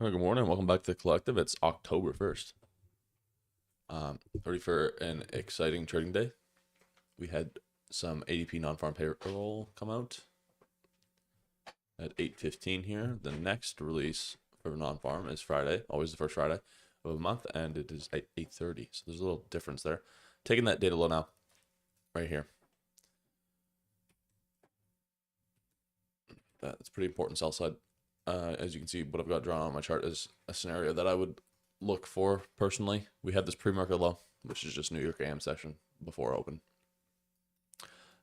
Good morning. Welcome back to the Collective. It's October 1st. Ready for an exciting trading day. We had some ADP non-farm payroll come out at 8:15 here. The next release for non-farm is Friday, always the first Friday of a month, and it is at 8:30. So there's a little difference there. Taking that data low now, right here. That's pretty important sell side. As you can see, what I've got drawn on my chart is a scenario that I would look for personally. We had this pre-market low, which is just New York AM session before open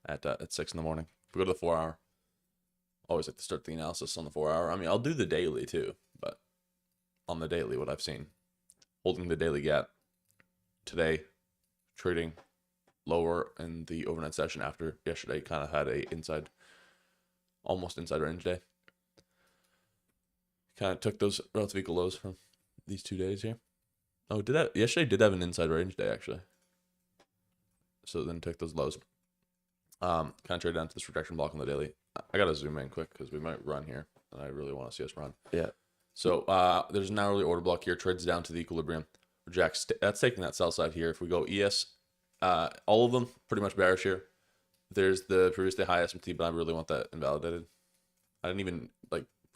at 6 in the morning. If we go to the 4 hour, always like to start the analysis on the 4 hour. I mean, I'll do the daily too, but on the daily, what I've seen, holding the daily gap today, trading lower in the overnight session after yesterday kind of had almost inside range day. Kind of took those relative equal lows from these 2 days here. Oh, yesterday did have an inside range day actually. So then took those lows. Kind of traded down to this rejection block on the daily. I gotta zoom in quick because we might run here, and I really want to see us run. Yeah. So there's an hourly order block here. Trades down to the equilibrium. Rejects. That's taking that sell side here. If we go ES, all of them pretty much bearish here. There's the previous day high SMT, but I really want that invalidated. I didn't even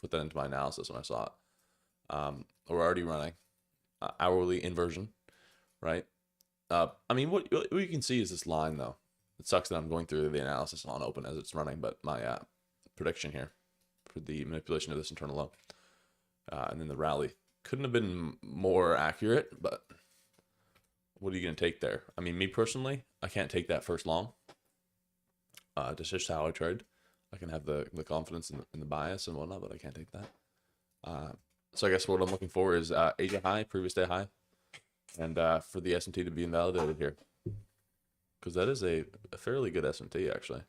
put that into my analysis when I saw it. We're already running hourly inversion, right? I mean, what you can see is this line though. It sucks that I'm going through the analysis on open as it's running, but my prediction here for the manipulation of this internal low and then the rally couldn't have been more accurate, but what are you going to take there? I mean, me personally, I can't take that first long. That's just how I trade. I can have the confidence in the bias and whatnot, but I can't take that. So I guess what I'm looking for is Asia high, previous day high, and for the S&T to be invalidated here. Because that is a fairly good S&T, actually.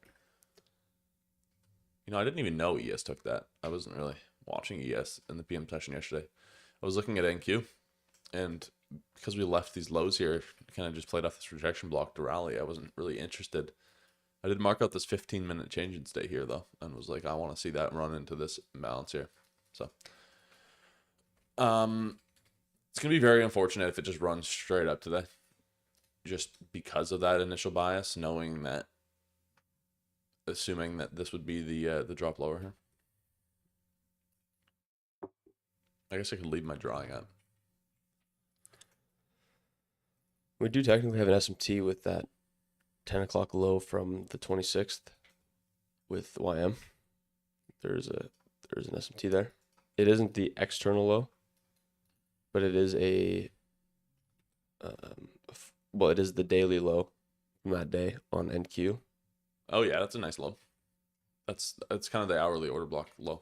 You know, I didn't even know ES took that. I wasn't really watching ES in the PM session yesterday. I was looking at NQ, and because we left these lows here, kind of just played off this rejection block to rally, I wasn't really interested. I did mark out this 15-minute change in state here, though, and was like, I want to see that run into this imbalance here. So, it's going to be very unfortunate if it just runs straight up today. Just because of that initial bias, assuming that this would be the drop lower here. I guess I could leave my drawing up. We do technically have an SMT with that 10 o'clock low from the 26th with YM. There's an SMT there. It isn't the external low, but it is it is the daily low from that day on NQ. Oh yeah, that's a nice low. That's kind of the hourly order block low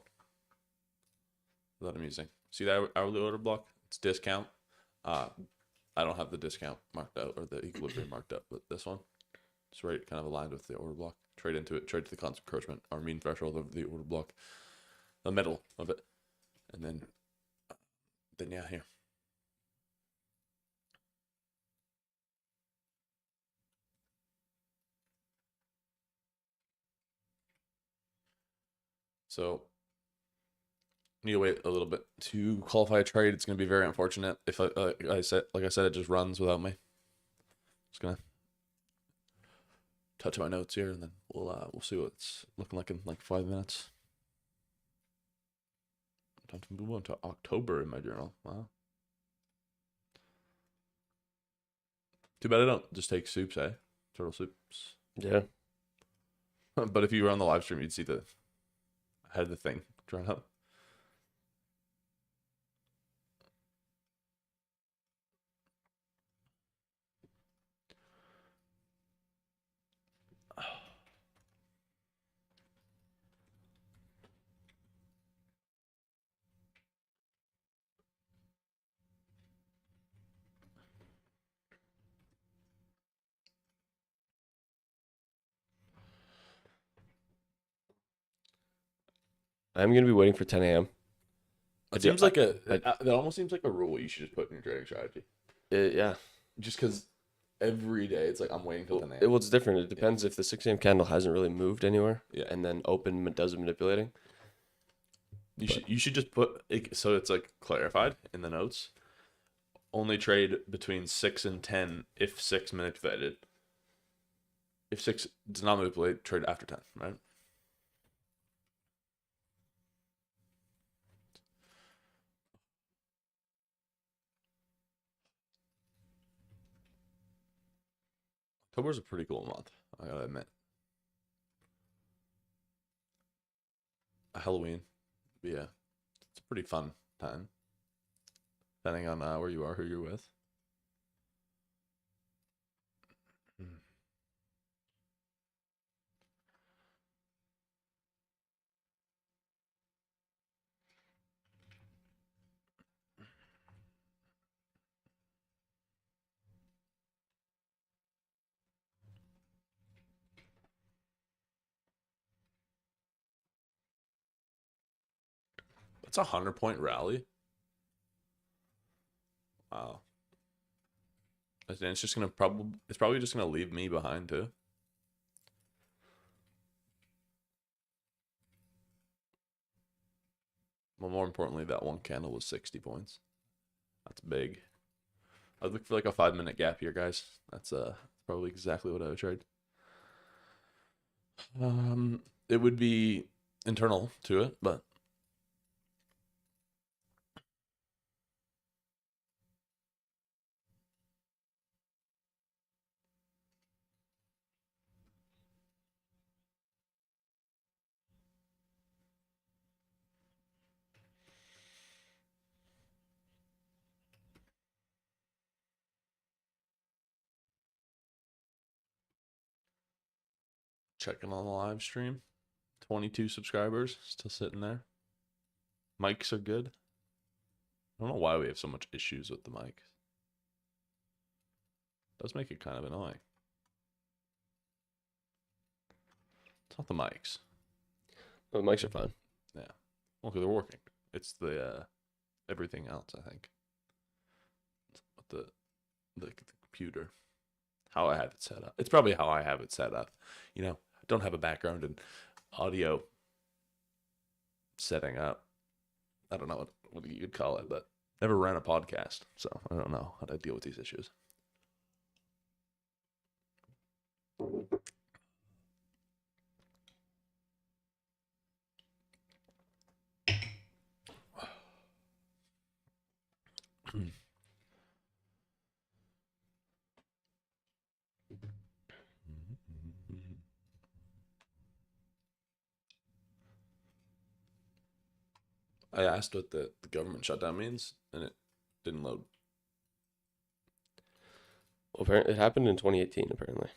that I'm using. See that hourly order block? It's discount. I don't have the discount marked out or the equilibrium marked up, but this one, it's right kind of aligned with the order block. Trade into it, trade to the constant encroachment, our mean threshold of the order block, the middle of it, and then yeah, here. So need to wait a little bit to qualify a trade. It's going to be very unfortunate if like I said, it just runs without me. Just gonna touch my notes here, and then we'll see what it's looking like in like 5 minutes. Time to move on to October in my journal. Wow. Too bad I don't just take soups, eh? Turtle soups. Yeah. But if you were on the live stream, you'd see I had the thing drawn up. I'm going to be waiting for 10 a.m. It seems like that almost seems like a rule you should just put in your trading strategy. Yeah. Just because every day it's like I'm waiting till 10 a.m. Well, it's different. It depends if the 6 a.m. candle hasn't really moved anywhere. Yeah. And then open does the manipulating. You should just put it, so it's like clarified in the notes. Only trade between 6 and 10 if 6 manipulated. If 6 does not manipulate, trade after 10, right? October's a pretty cool month, I gotta admit. Halloween, yeah, it's a pretty fun time, depending on where you are, who you're with. Hmm. That's a 100-point rally. Wow. And it's probably just gonna leave me behind too. Well, more importantly, that one candle was 60 points. That's big. I'd look for like a 5 minute gap here, guys. That's probably exactly what I would trade. It would be internal to it, but checking on the live stream. 22 subscribers still sitting there. Mics are good. I don't know why we have so much issues with the mics. It does make it kind of annoying. It's not the mics. The mics are fine. Yeah. Well, 'cause they're working. It's the everything else, I think. The computer. How I have it set up. It's probably how I have it set up. You know, I don't have a background in audio setting up. I don't know what you'd call it, but never ran a podcast, so I don't know how to deal with these issues. I asked what the government shutdown means, and it didn't load. Well, apparently it happened in 2018, apparently.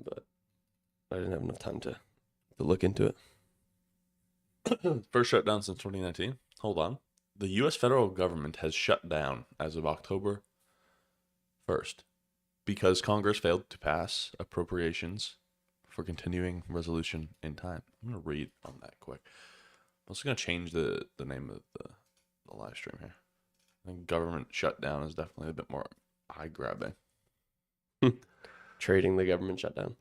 But I didn't have enough time to look into it. First shutdown since 2019. Hold on. The U.S. federal government has shut down as of October 1st because Congress failed to pass appropriations for continuing resolution in time. I'm going to read on that quick. I'm also going to change the name of the live stream here. I think government shutdown is definitely a bit more eye-grabbing. Trading the government shutdown.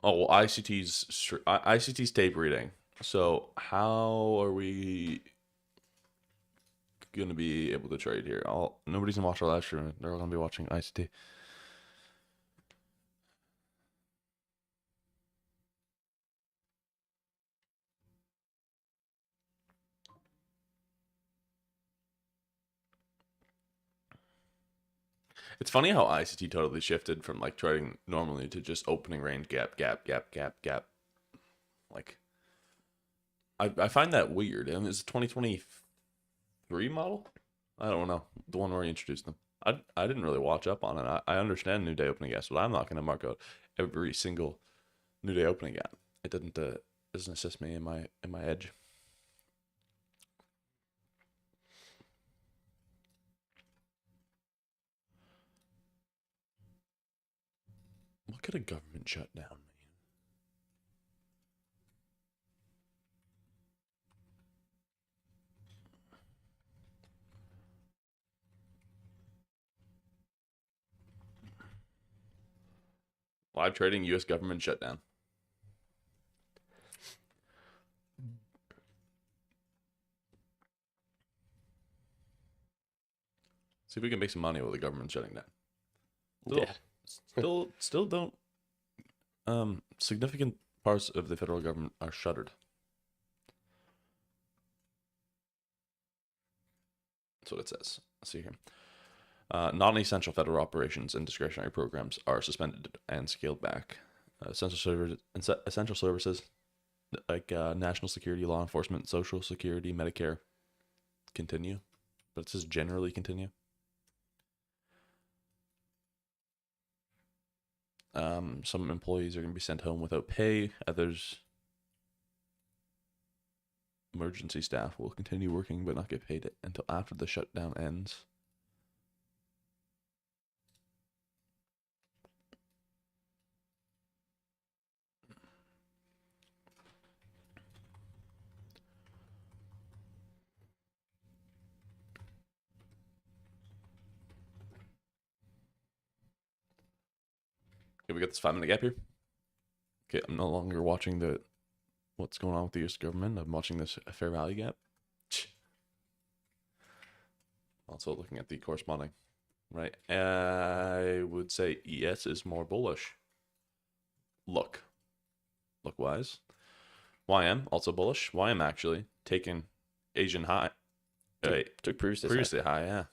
Oh, well, ICT's tape reading. So how are we gonna be able to trade here? Nobody's gonna watch our live stream. They're all gonna be watching ICT. It's funny how ICT totally shifted from like trading normally to just opening range gap, gap, gap, gap, gap. Like, I find that weird. And it's a 2023 model. I don't know, the one where he introduced them. I didn't really watch up on it. I understand New Day opening gaps, but I'm not gonna mark out every single New Day opening gap. It doesn't assist me in my edge. What could a government shutdown mean? Live trading, U.S. government shutdown. See if we can make some money while the government's shutting down. Still don't. Significant parts of the federal government are shuttered. That's what it says. Let's see here. Non-essential federal operations and discretionary programs are suspended and scaled back. Essential services like national security, law enforcement, social security, Medicare continue, but it says generally continue. Some employees are going to be sent home without pay. Others, emergency staff, will continue working but not get paid until after the shutdown ends. Okay, we got this 5-minute gap here. Okay, I'm no longer watching what's going on with the U.S. government. I'm watching this fair value gap. Also looking at the corresponding, right? I would say ES is more bullish. Look-wise. YM also bullish. YM actually taking Asian high. Took previously High, yeah.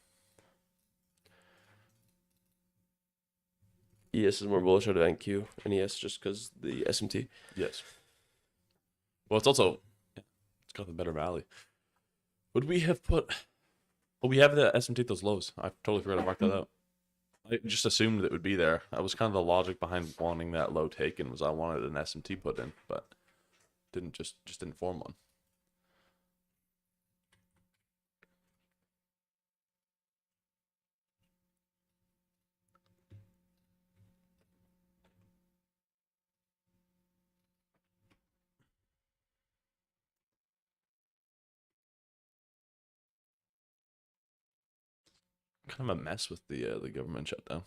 ES is more bullish out of NQ and ES just because the SMT. Yes. Well, it's also, it's got the better value. Would we have put, well, we have the SMT at those lows. I totally forgot to mark that out. I just assumed it would be there. That was kind of the logic behind wanting that low taken, was I wanted an SMT put in, but didn't just didn't form one. Kind of a mess with the government shutdown.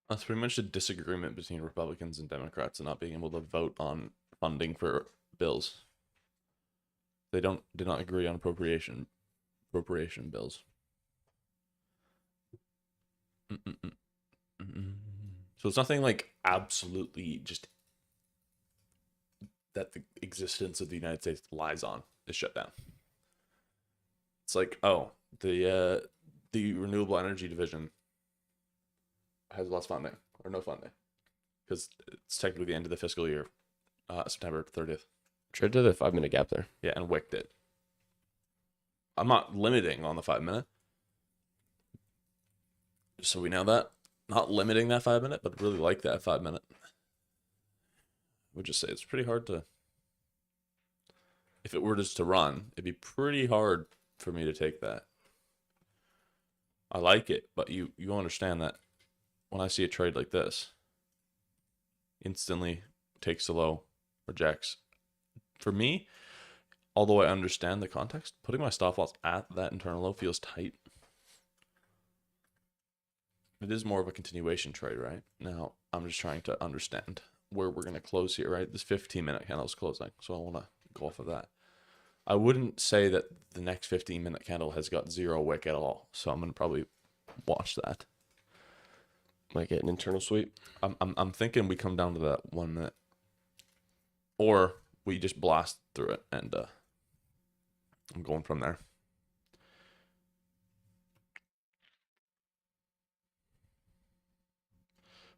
That's pretty much a disagreement between Republicans and Democrats and not being able to vote on funding for bills. They did not agree on appropriation bills. So it's nothing like absolutely just that the existence of the United States lies on is shut down. It's like, oh, the renewable energy division has less funding or no funding because it's technically the end of the fiscal year, September 30th. Trade to the 5-minute gap there. Yeah, and wicked it. I'm not limiting on the 5-minute. Just so we know that. Not limiting that 5-minute, but really like that 5-minute. I would just say it's pretty hard to, if it were just to run, it'd be pretty hard for me to take that. I like it, but you understand that when I see a trade like this, instantly takes the low, rejects. For me, although I understand the context, putting my stop loss at that internal low feels tight. It is more of a continuation trade, right? Now, I'm just trying to understand where we're going to close here, right? This 15-minute candle is closing, so I want to go off of that. I wouldn't say that the next 15-minute candle has got zero wick at all, so I'm going to probably watch that. Might get an internal sweep. I'm thinking we come down to that 1 minute, or we just blast through it, and I'm going from there.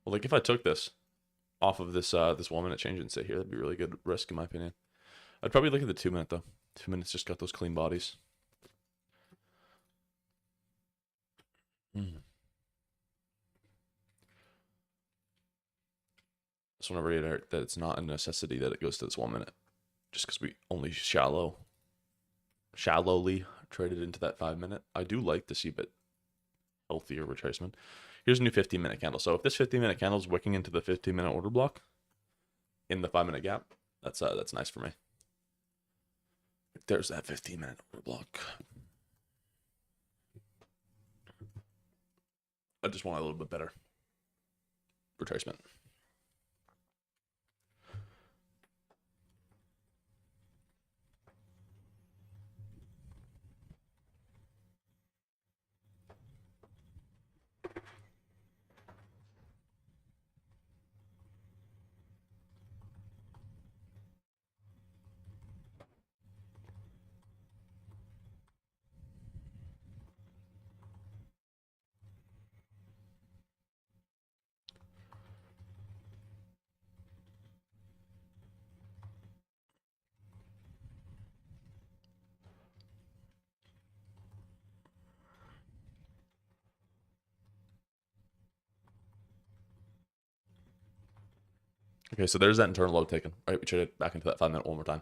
Well, like if I took this off of this 1 minute change and sit here, that'd be really good risk in my opinion. I'd probably look at the 2 minute though. 2 minutes just got those clean bodies. Just want to reiterate that it's not a necessity that it goes to this 1 minute. just because we only shallowly traded into that 5 minute. I do like to see a bit healthier retracement. Here's a new 15-minute candle. So if this 15-minute candle is wicking into the 15-minute order block in the 5-minute gap, that's nice for me. There's that 15-minute order block. I just want a little bit better retracement. Okay, so there's that internal load taken. All right, we traded back into that 5 minute one more time.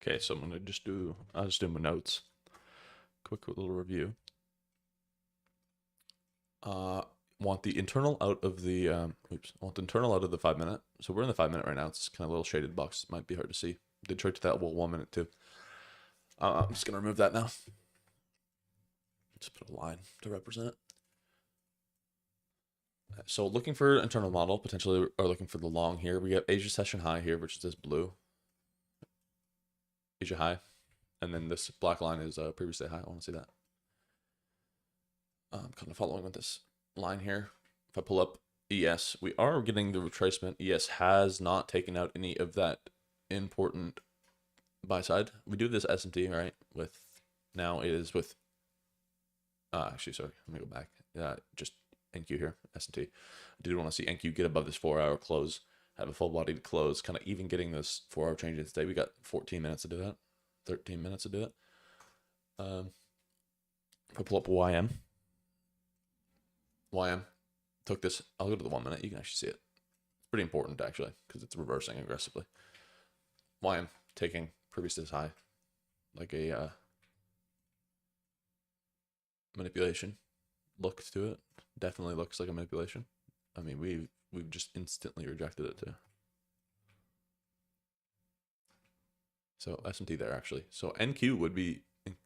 Okay, so I'll just do my notes. Quick little review. Want the internal out of the want the internal out of the 5 minute. So we're in the 5 minute right now. It's kind of a little shaded box. Might be hard to see. Did trade to that 1 minute too. I'm just gonna remove that now. Just put a line to represent it. So looking for internal model, potentially, or looking for the long here. We have Asia session high here, which is this blue. Asia high. And then this black line is previous day high. I want to see that. I'm kind of following with this line here. If I pull up ES, we are getting the retracement. ES has not taken out any of that important buy side. We do this SMT, right? With now it is with actually, sorry, let me go back. Just NQ here, SMT. I did want to see NQ get above this 4 hour close, have a full bodied close, kind of even getting this 4 hour change in today. We got 14 minutes to do that, 13 minutes to do it. If I pull up YM took this, I'll go to the 1 minute. You can actually see it. It's pretty important actually, because it's reversing aggressively. YM taking previous to this high, like a manipulation look to it. Definitely looks like a manipulation. I mean, we've just instantly rejected it too. So SMT there actually. So NQ would be in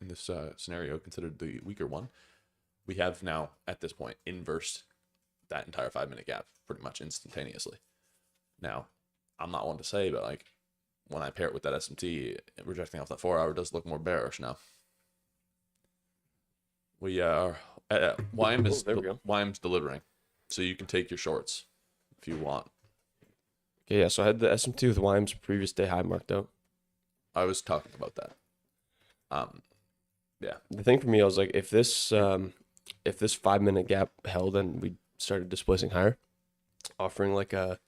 this scenario considered the weaker one. We have now at this point inversed that entire 5 minute gap pretty much instantaneously. Now, I'm not one to say, but like when I pair it with that SMT, rejecting off that 4 hour does look more bearish now. We are YM's delivering, so you can take your shorts if you want. Okay, yeah. So I had the SMT with YM's previous day high marked out. I was talking about that. Yeah. The thing for me, I was like, if this 5 minute gap held and we started displacing higher, offering like a,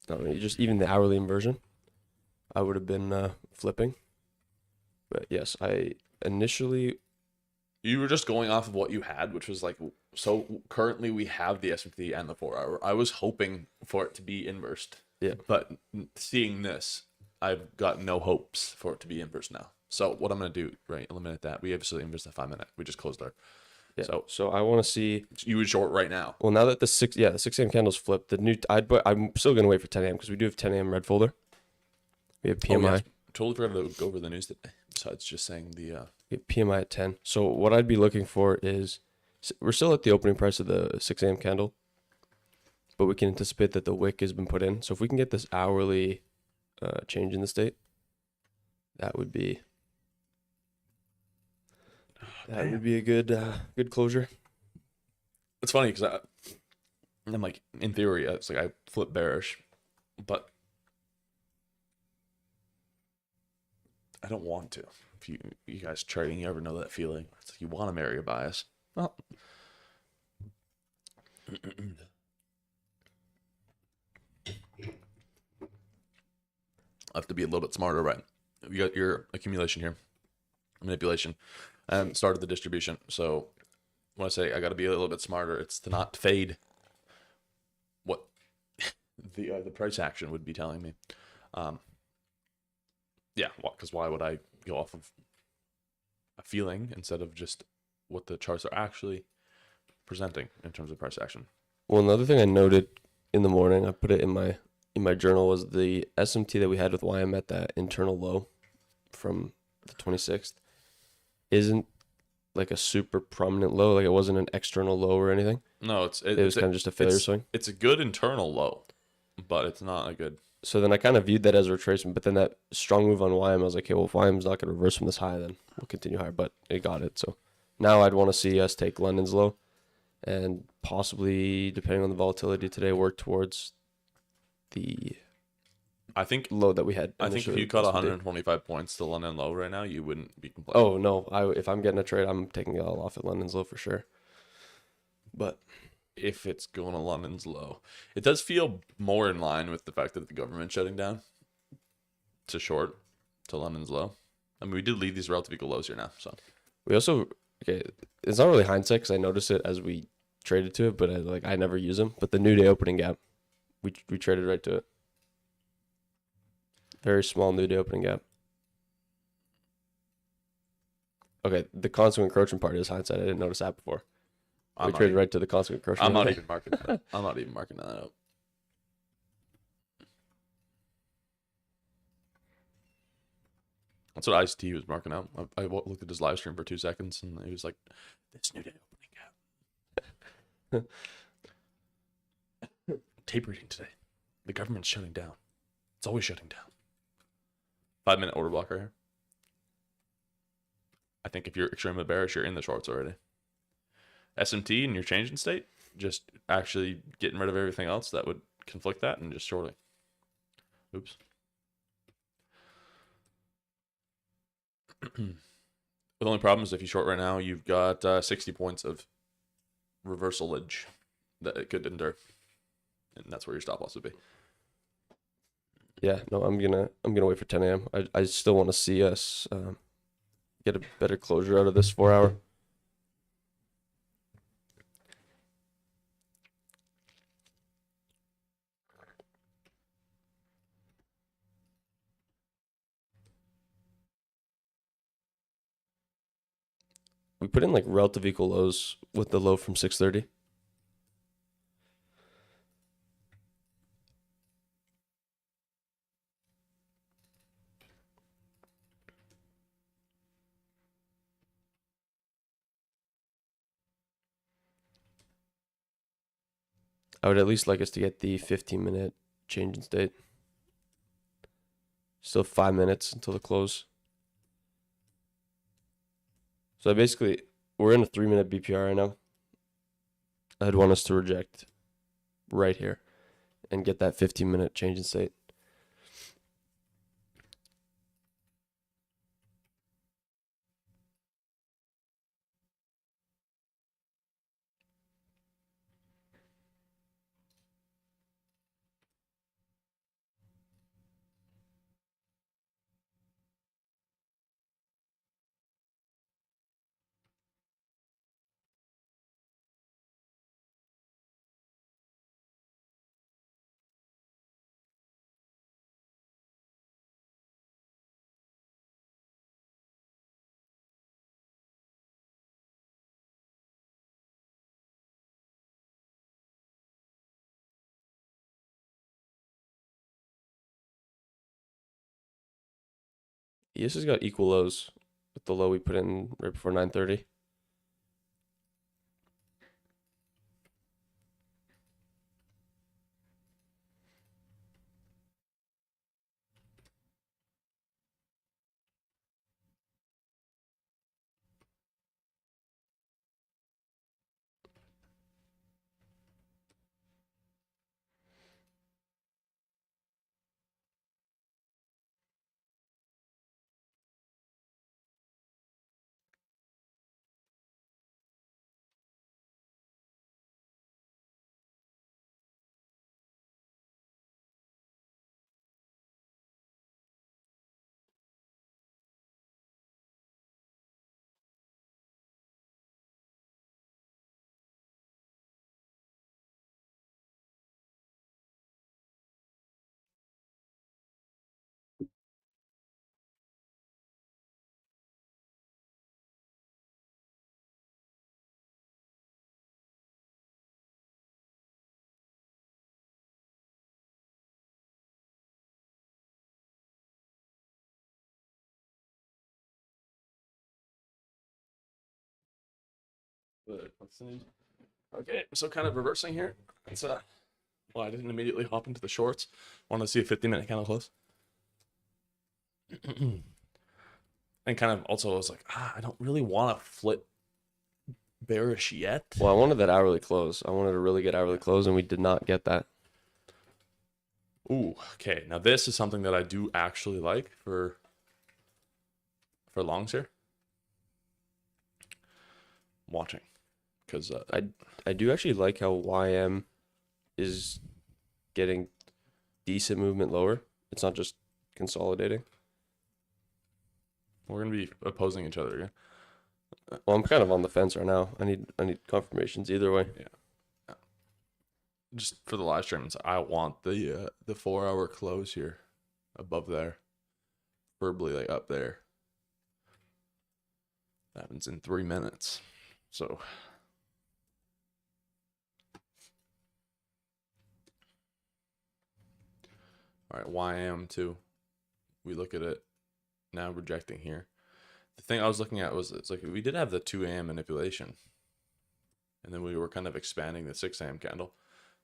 I don't know, just even the hourly inversion, I would have been flipping. But yes, I initially. You were just going off of what you had, which was like, so currently we have the SMT and the 4 hour. I was hoping for it to be inversed. Yeah. But seeing this, I've got no hopes for it to be inverse now. So what I'm gonna do, right? Eliminate that. We obviously inverse the 5 minute. We just closed our. Yeah. So So I want to see. you would short right now. Well, now that the 6 a.m. candle's flipped, the new I'm still gonna wait for 10 a.m. because we do have 10 a.m. red folder. We have PMI. Oh, yes. Totally forgot to go over the news today. Besides just saying the. We have PMI at 10. So what I'd be looking for is we're still at the opening price of the 6 a.m. candle, but we can anticipate that the wick has been put in. So if we can get this hourly change in the state, that would be a good closure. It's funny because I'm like, in theory, it's like I flip bearish, but I don't want to. If you guys trading, you ever know that feeling? It's like you want to marry a bias. Well, I have to be a little bit smarter, right? You got your accumulation here, manipulation, and started the distribution. So when I say I got to be a little bit smarter, it's to not fade what the price action would be telling me. Yeah, because why would I go off of a feeling instead of just what the charts are actually presenting in terms of price action? Well, another thing I noted in the morning, I put it in my journal, was the SMT that we had with YM at that internal low from the 26th isn't like a super prominent low. Like it wasn't an external low or anything. No, It was kind of just a failure swing. It's a good internal low, but it's not a good. So then I kind of viewed that as a retracement, but then that strong move on YM, I was like, okay, well, if YM's not going to reverse from this high, then we'll continue higher. But it got it. So now I'd want to see us take London's low and possibly, depending on the volatility today, work towards the I think low that we had. I think if you cut 125 points to London low right now, you wouldn't be complaining. Oh no! If I'm getting a trade, I'm taking it all off at London's low for sure. But if it's going to London's low, it does feel more in line with the fact that the government's shutting down to short to London's low. I mean, we did leave these relative equal lows here now, so we also it's not really hindsight because I noticed it as we traded to it, but I never use them. But the new day opening gap, we traded right to it. Very small new day opening gap. Okay, the constant encroachment part is hindsight. I didn't notice that before. We traded right to the constant encroachment. I'm not even marking that. I'm not even marking that up. That's what Ice-T was marking out. I looked at his live stream for 2 seconds, and he was like, "This new day opening gap." Tape reading today. The government's shutting down. It's always shutting down. 5-minute order block right here. I think if you're extremely bearish, you're in the shorts already. SMT and your changing state, just actually getting rid of everything else that would conflict that and just shorting. Oops. The only problem is if you short right now, you've got 60 points of reversalage that it could endure, and that's where your stop loss would be. Yeah, no, I'm gonna wait for 10 a.m. I still want to see us get a better closure out of this 4 hour. We put in like relative equal lows with the low from 6:30. I would at least like us to get the 15-minute change in state. Still 5 minutes until the close. So basically, we're in a 3-minute BPR right now. I'd want us to reject right here and get that 15-minute change in state. ES has got equal lows with the low we put in right before 9:30. But what's the news? Okay, so kind of reversing here. It's well, I didn't immediately hop into the shorts. Wanted to see a 50-minute candle close. And kind of also I was like, I don't really want to flip bearish yet. Well, I wanted that hourly close. I wanted a really good hourly close, and we did not get that. Ooh, okay. Now this is something that I do actually like for longs here. Watching, because I do actually like how YM is getting decent movement lower. It's not just consolidating. we're gonna be opposing each other again. Well, I'm kind of on the fence right now. I need confirmations either way. Yeah. Just for the live streams, I want the 4-hour close here, above there, preferably like up there. That happens in 3 minutes, so. All right, YM too. We look at it now, rejecting here. The thing I was looking at was, it's like we did have the 2 a.m. manipulation, and then we were kind of expanding the 6 a.m. candle.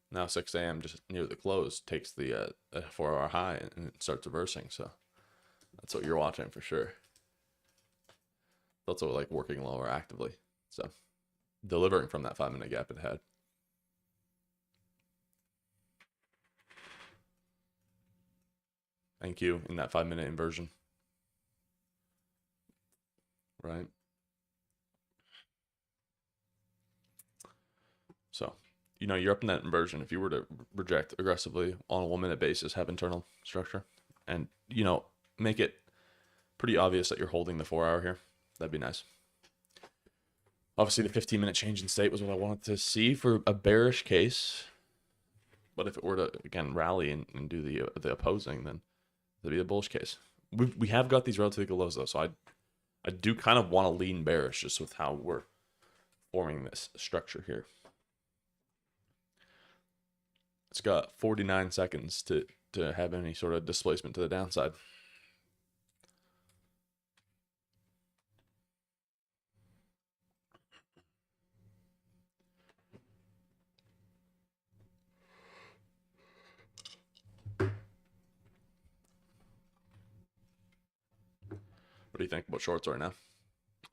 Now 6 a.m. just near the close takes the 4-hour high and it starts reversing. So that's what you're watching for sure. It's also like working lower actively, so delivering from that 5-minute gap it had. Thank you in that 5-minute inversion. Right. So, you're up in that inversion. If you were to reject aggressively on a 1-minute basis, have internal structure, and, make it pretty obvious that you're holding the 4-hour here, that'd be nice. Obviously, the 15-minute change in state was what I wanted to see for a bearish case. But if it were to, again, rally and do the opposing, then that'd be a bullish case. We have got these relatively lows, though, so I do kind of want to lean bearish just with how we're forming this structure here. It's got 49 seconds to have any sort of displacement to the downside. What do you think about shorts right now?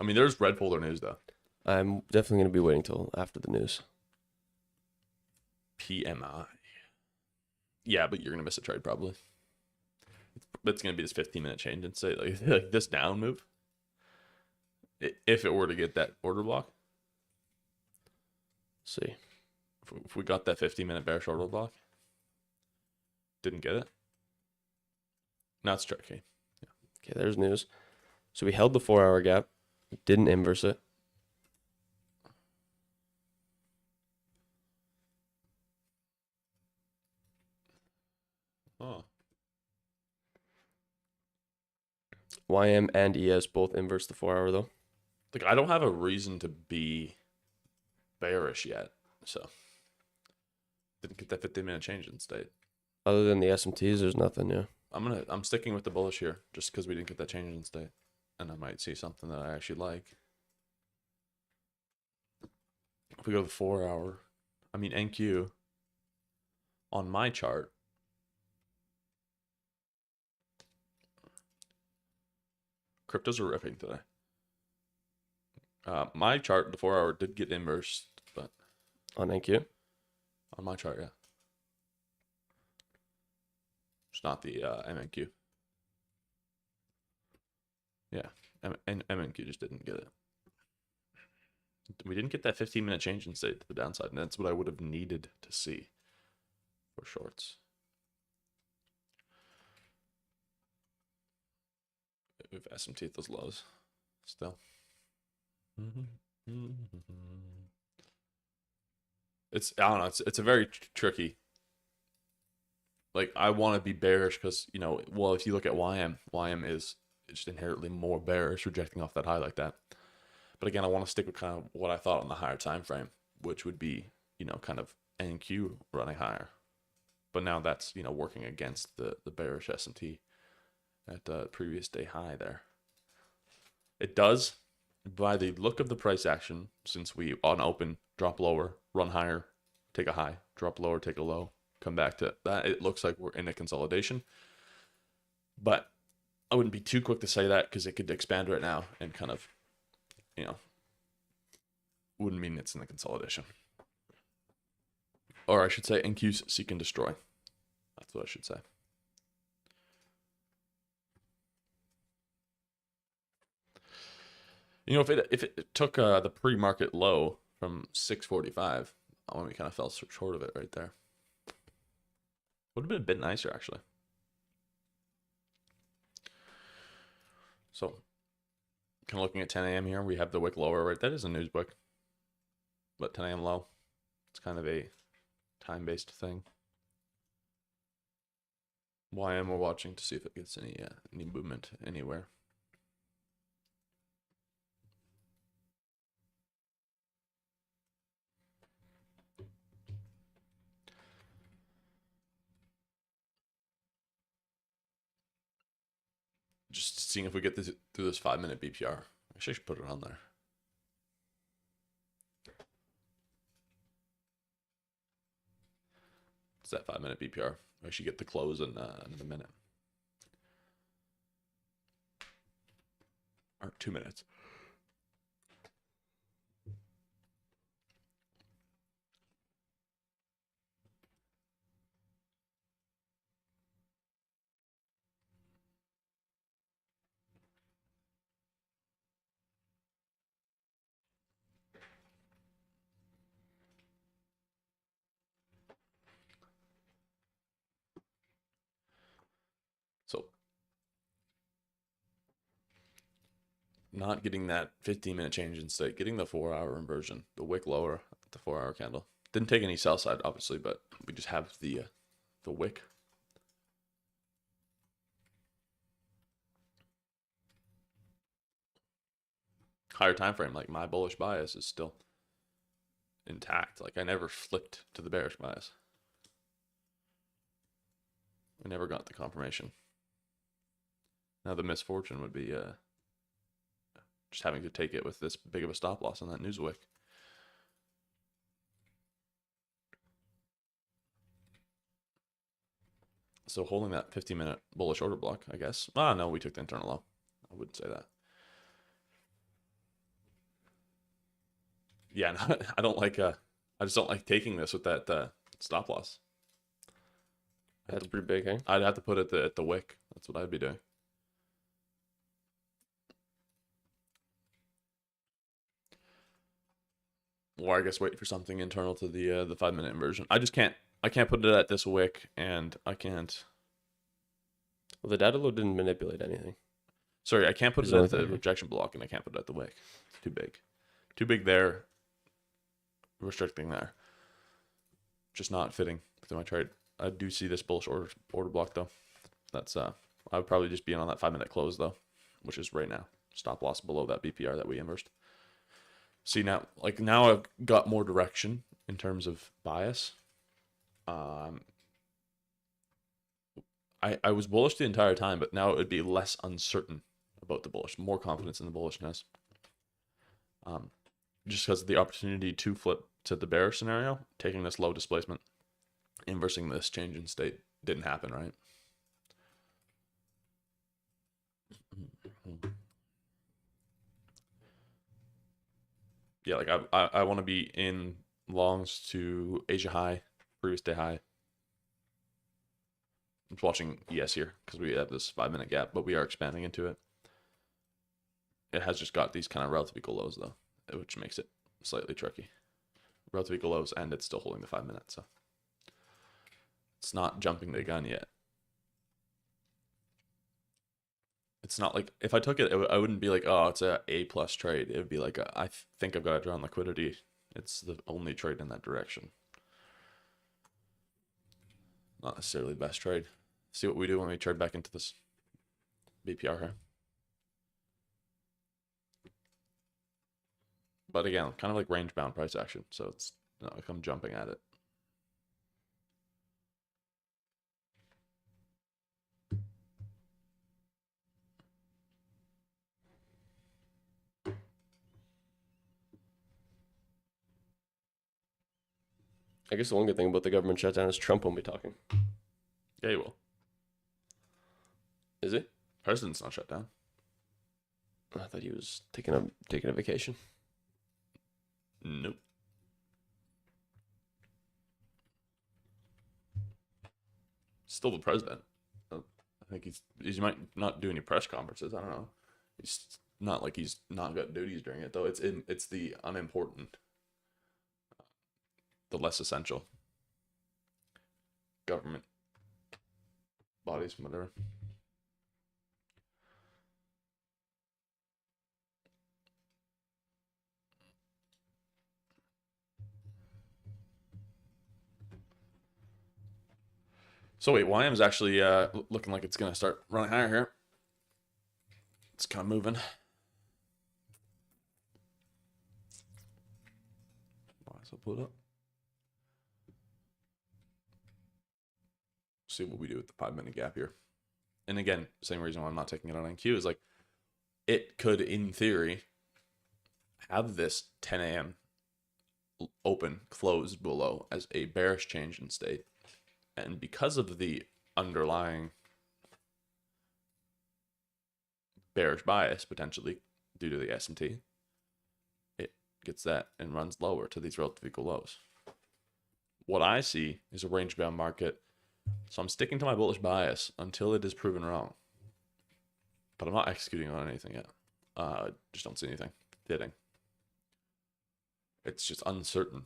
I mean, there's red folder news, though. I'm definitely going to be waiting till after the news. PMI. Yeah, but you're going to miss a trade probably. It's going to be this 15-minute change and say like this down move. If it were to get that order block. See. If we got that 15-minute bearish order block. Didn't get it. Now it's tricky. Yeah. Okay, there's news. So we held the 4-hour gap. Didn't inverse it. Oh. YM and ES both inverse the 4-hour though. Like, I don't have a reason to be bearish yet, so didn't get that 15-minute change in state. Other than the SMTs, there's nothing, yeah. I'm sticking with the bullish here just because we didn't get that change in state, and I might see something that I actually like. If we go to the 4 hour, I mean NQ on my chart. Cryptos are ripping today. My chart, the 4 hour, did get inversed, but On NQ? on my chart, yeah. It's not the MNQ. Yeah, MNQ just didn't get it. We didn't get that 15-minute change in state to the downside, and that's what I would have needed to see for shorts. We've SMT at those lows still. I don't know. It's a very tricky. Like, I want to be bearish because, well, if you look at YM is just inherently more bearish, rejecting off that high like that. But again, I want to stick with kind of what I thought on the higher time frame, which would be, kind of NQ running higher. But now that's, working against the bearish S&T at the previous day high there. It does, by the look of the price action, since we on open, drop lower, run higher, take a high, drop lower, take a low, come back to that. It looks like we're in a consolidation. But I wouldn't be too quick to say that because it could expand right now and kind of, wouldn't mean it's in the consolidation. Or I should say NQ's seek and destroy. That's what I should say. If it took the pre-market low from 645, when we kind of fell short of it right there, would have been a bit nicer actually. So, kind of looking at 10 a.m. here, we have the wick lower, right? That is a news wick, but 10 a.m. low. It's kind of a time-based thing. YM we're watching to see if it gets any movement anywhere. Just seeing if we get through this 5-minute BPR. Actually, I should put it on there. It's that 5-minute BPR. I should get the close in a minute. Or 2 minutes. So, not getting that 15-minute change in state, getting the 4-hour inversion, the wick lower, the 4-hour candle. Didn't take any sell side, obviously, but we just have the wick. Higher time frame, like my bullish bias is still intact. Like I never flipped to the bearish bias. I never got the confirmation. Now the misfortune would be just having to take it with this big of a stop loss on that news wick. So holding that 15-minute bullish order block, I guess. No, we took the internal low. I wouldn't say that. Yeah, no, I don't like. I just don't like taking this with that stop loss. That's pretty big, eh? I'd have to put it at the wick. That's what I'd be doing. Or I guess wait for something internal to the 5-minute inversion. I can't put it at this wick, and I can't. Well, the data load didn't manipulate anything. Sorry, I can't put it at the rejection block, and I can't put it at the wick. It's too big. Too big there. Restricting there. Just not fitting within my trade. I do see this bullish order block though. That's I would probably just be in on that 5-minute close though, which is right now. Stop loss below that BPR that we inversed. See now I've got more direction in terms of bias. I I was bullish the entire time, but now it would be less uncertain about the bullish, more confidence in the bullishness. Just because of the opportunity to flip to the bearish scenario, taking this low displacement, inversing this change in state didn't happen, right? Yeah, like I want to be in longs to Asia high, previous day high. I'm just watching ES here because we have this 5-minute gap, but we are expanding into it. It has just got these kind of relative equal lows though, which makes it slightly tricky. Relative equal lows, and it's still holding the 5 minutes, so it's not jumping the gun yet. It's not like if I took it, I wouldn't be like, oh, it's a plus trade. It would be like, I think I've got to draw on liquidity. It's the only trade in that direction. Not necessarily the best trade. See what we do when we trade back into this BPR here. But again, kind of like range bound price action. So it's not like I'm jumping at it. I guess the one good thing about the government shutdown is Trump won't be talking. Yeah, he will. Is he? President's not shut down. I thought he was taking a vacation. Nope. Still the president. I think he might not do any press conferences. I don't know. He's not like he's not got duties during it though. It's the unimportant, the less essential government bodies, whatever. So wait, YM is actually looking like it's gonna start running higher here. It's kind of moving. So pull it up. See what we do with the 5-minute gap here. And again, same reason why I'm not taking it on NQ is like it could, in theory, have this 10 a.m. open close below as a bearish change in state. And because of the underlying bearish bias, potentially due to the S&T, it gets that and runs lower to these relative equal lows. What I see is a range-bound market, so I'm sticking to my bullish bias until it is proven wrong. But I'm not executing on anything yet. Just don't see anything fitting. It's just uncertain.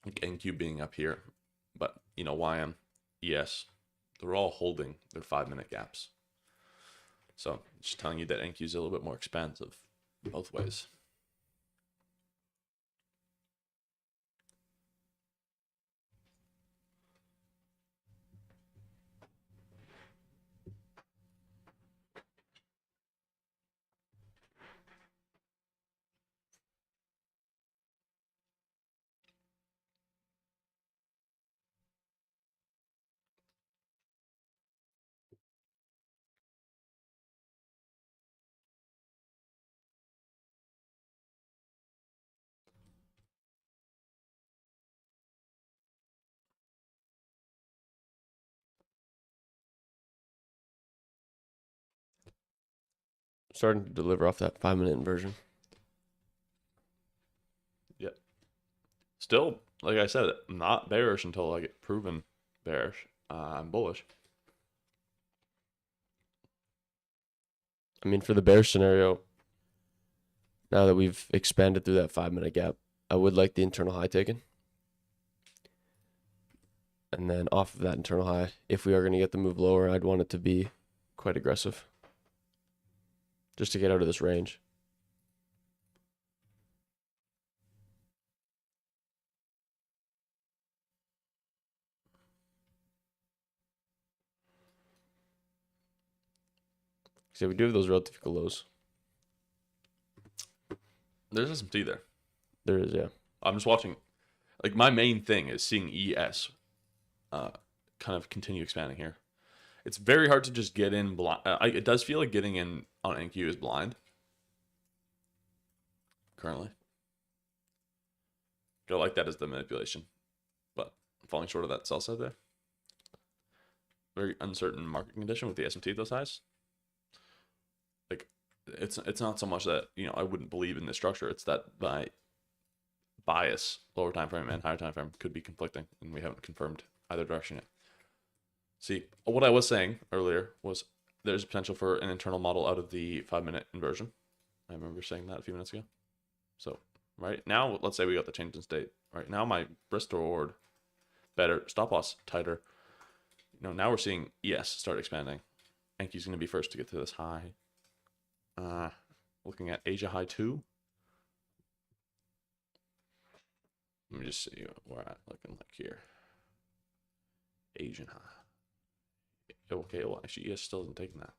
Like NQ being up here, but you know, YM, ES, they're all holding their 5-minute gaps. So just telling you that NQ is a little bit more expansive both ways. Starting to deliver off that 5-minute inversion. Yep. Still, like I said, not bearish until I get proven bearish. I'm bullish. I mean, for the bearish scenario, now that we've expanded through that 5-minute gap, I would like the internal high taken. And then off of that internal high, if we are going to get the move lower, I'd want it to be quite aggressive. Just to get out of this range. So we do have those relative equal lows. There's some T there. There is, yeah. I'm just watching. Like my main thing is seeing ES kind of continue expanding here. It's very hard to just get in blind. It does feel like getting in on NQ is blind currently. Go like that as the manipulation, but falling short of that sell side there. Very uncertain market condition with the SMT at those highs. Like it's not so much that I wouldn't believe in the structure. It's that my bias, lower time frame and higher time frame, could be conflicting, and we haven't confirmed either direction yet. See, what I was saying earlier was there's potential for an internal model out of the 5-minute inversion. I remember saying that a few minutes ago. So right now, let's say we got the change in state. Right now, my risk to reward better, stop loss tighter. Now we're seeing ES start expanding. Enki's going to be first to get to this high. Looking at Asia high 2. Let me just see where I'm looking like here. Asian high. Okay, well, actually, ES still isn't taking that.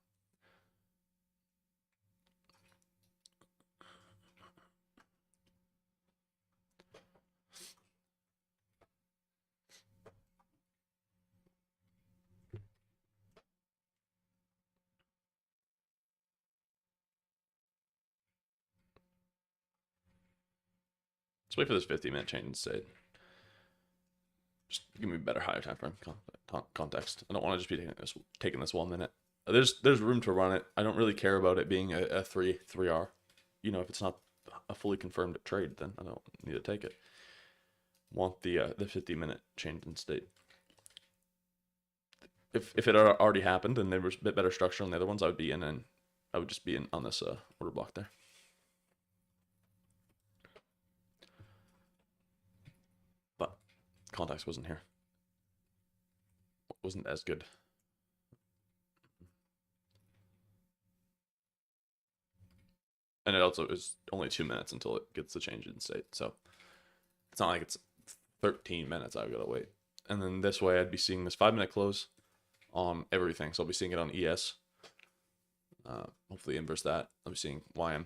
Let's wait for this 50-minute change in state. Just give me a better higher time frame context. I don't want to just be taking this 1 minute. There's room to run it. I don't really care about it being a 3R. If it's not a fully confirmed trade, then I don't need to take it. Want the 50-minute change in state. If it had already happened and there was a bit better structure on the other ones, I would be in, and I would just be in on this order block there. But context wasn't here. Wasn't as good. And it also is only 2 minutes until it gets the change in state. So it's not like it's 13 minutes I've got to wait. And then this way I'd be seeing this 5-minute close on everything. So I'll be seeing it on ES. Hopefully inverse that. I'll be seeing YM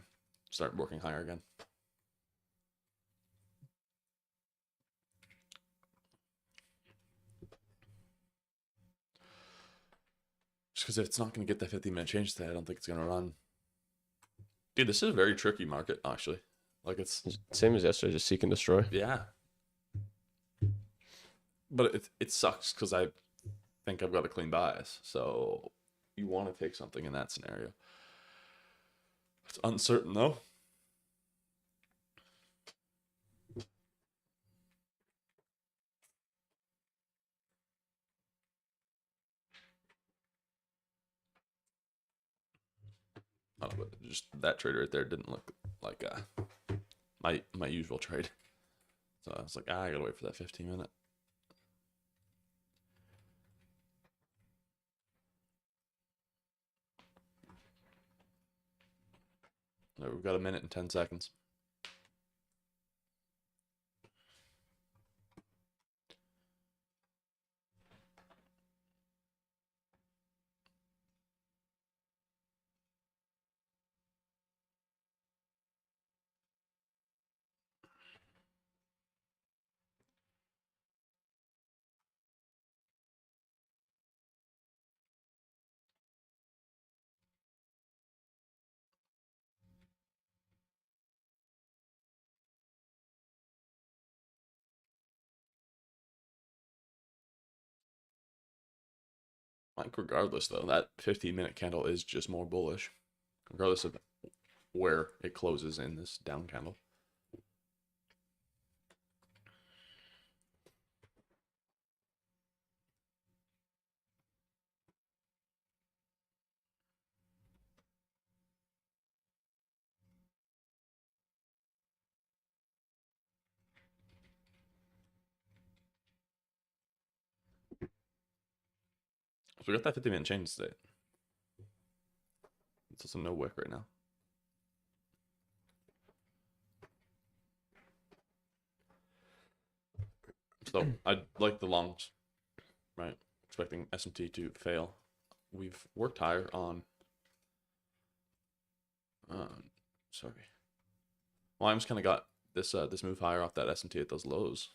start working higher again. Just because if it's not going to get that 50-minute change today, I don't think it's going to run. Dude, this is a very tricky market, actually. Like it's same as yesterday, just seek and destroy. Yeah. But it sucks because I think I've got a clean bias. So you want to take something in that scenario. It's uncertain though. Oh, but just that trade right there didn't look like my usual trade. So I was like, I gotta wait for that 15-minute. We've got 1 minute and 10 seconds. Like regardless though, that 15-minute candle is just more bullish, regardless of where it closes in this down candle. So we got that 50-minute change today. It's also no wick right now. So I like the longs, right? Expecting SMT to fail. We've worked higher on. Sorry. Well, I just kind of got this move higher off that SMT at those lows.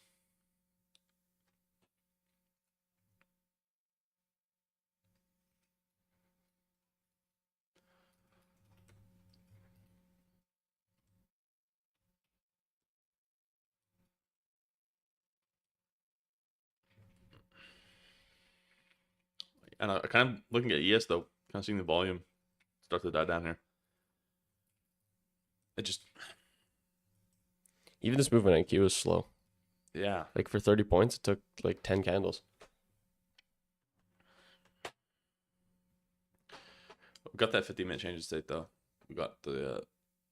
And I kind of looking at ES though, kind of seeing the volume start to die down here. It just, Even this movement IQ was slow. yeah. Like for 30 points, it took like 10 candles. We got that 50-minute change in state though. We got the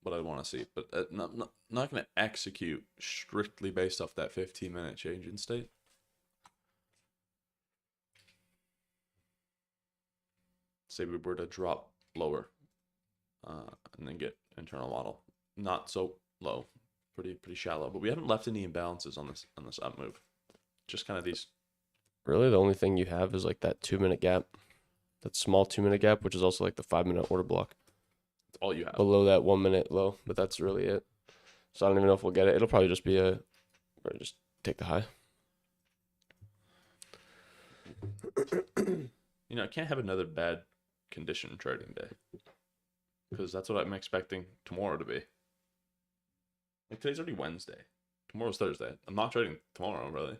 what I want to see, but not going to execute strictly based off that 15-minute change in state. Say we were to drop lower, and then get internal model, not so low, pretty shallow. But we haven't left any imbalances on this up move. Just kind of these. Really, the only thing you have is like that 2-minute gap, that small 2-minute gap, which is also like the 5-minute order block. That's all you have. Below that 1-minute low, but that's really it. So I don't even know if we'll get it. It'll probably just be or just take the high. You know, I can't have another bad condition trading day, because that's what I'm expecting tomorrow to be. Like today's already Wednesday. Tomorrow's Thursday. I'm not trading tomorrow, really.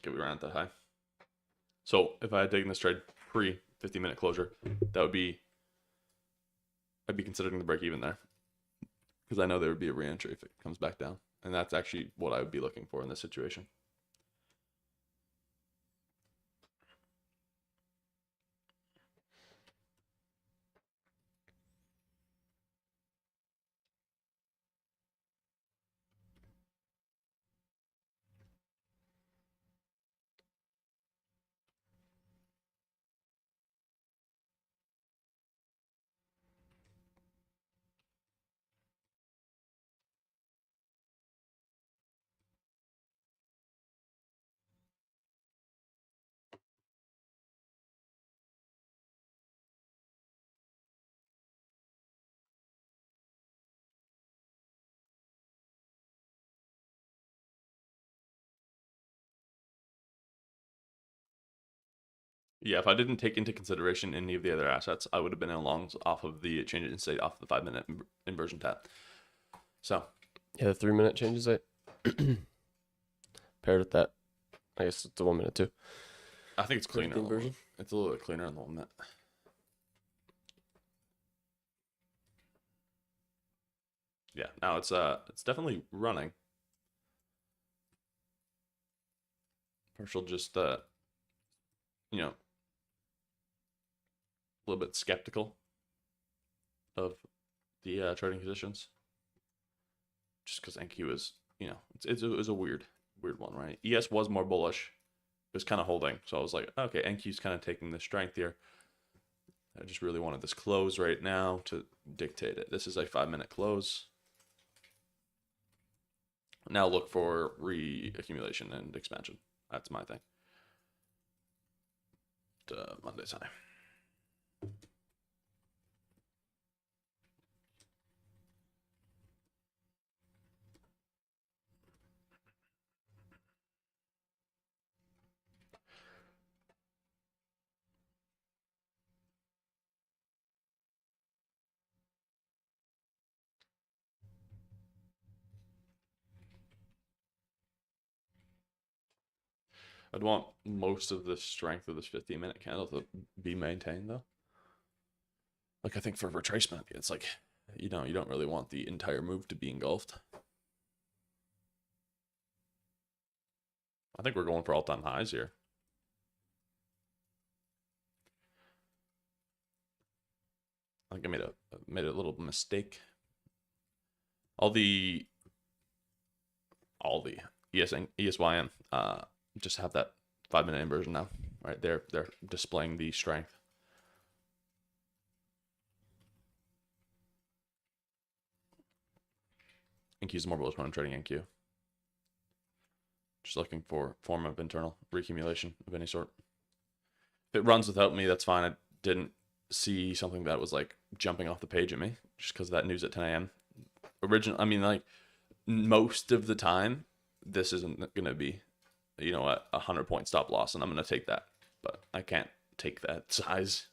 Okay, we ran at that high. So if I had taken this trade pre 50-minute closure, that would be, I'd be considering the break even there, because I know there would be a re-entry if it comes back down, and that's actually what I would be looking for in this situation. Yeah, if I didn't take into consideration any of the other assets, I would have been in longs off of the change in state off the 5-minute inversion tap. So Yeah, the 3-minute changes it. Paired with that. I guess it's the 1-minute too. I think it's cleaner. The inversion. It's a little bit cleaner in the 1 minute. Yeah, now it's definitely running. Partial just you know, a little bit skeptical of the trading conditions, just because NQ is, you know, it was a weird one, right? ES was more bullish. It was kind of holding, so I was like, okay, NQ's kind of taking the strength here. I just really wanted this close right now to dictate it. This is a 5-minute close. Now look for re-accumulation and expansion. That's my thing. Monday's high. I'd want most of the strength of this 15-minute candle to be maintained, though. Like, I think for retracement, it's like, you know, you don't really want the entire move to be engulfed. I think we're going for all-time highs here. I think I made a little mistake. All the ESYM just have that 5-minute inversion now. Right, they're displaying the strength. NQ is more bullish when I'm trading NQ. Just looking for form of internal reaccumulation of any sort. If it runs without me, that's fine. I didn't see something that was like jumping off the page at me just because of that news at 10 a.m. I mean, like most of the time, this isn't going to be, a 100-point stop loss, and I'm going to take that. But I can't take that size.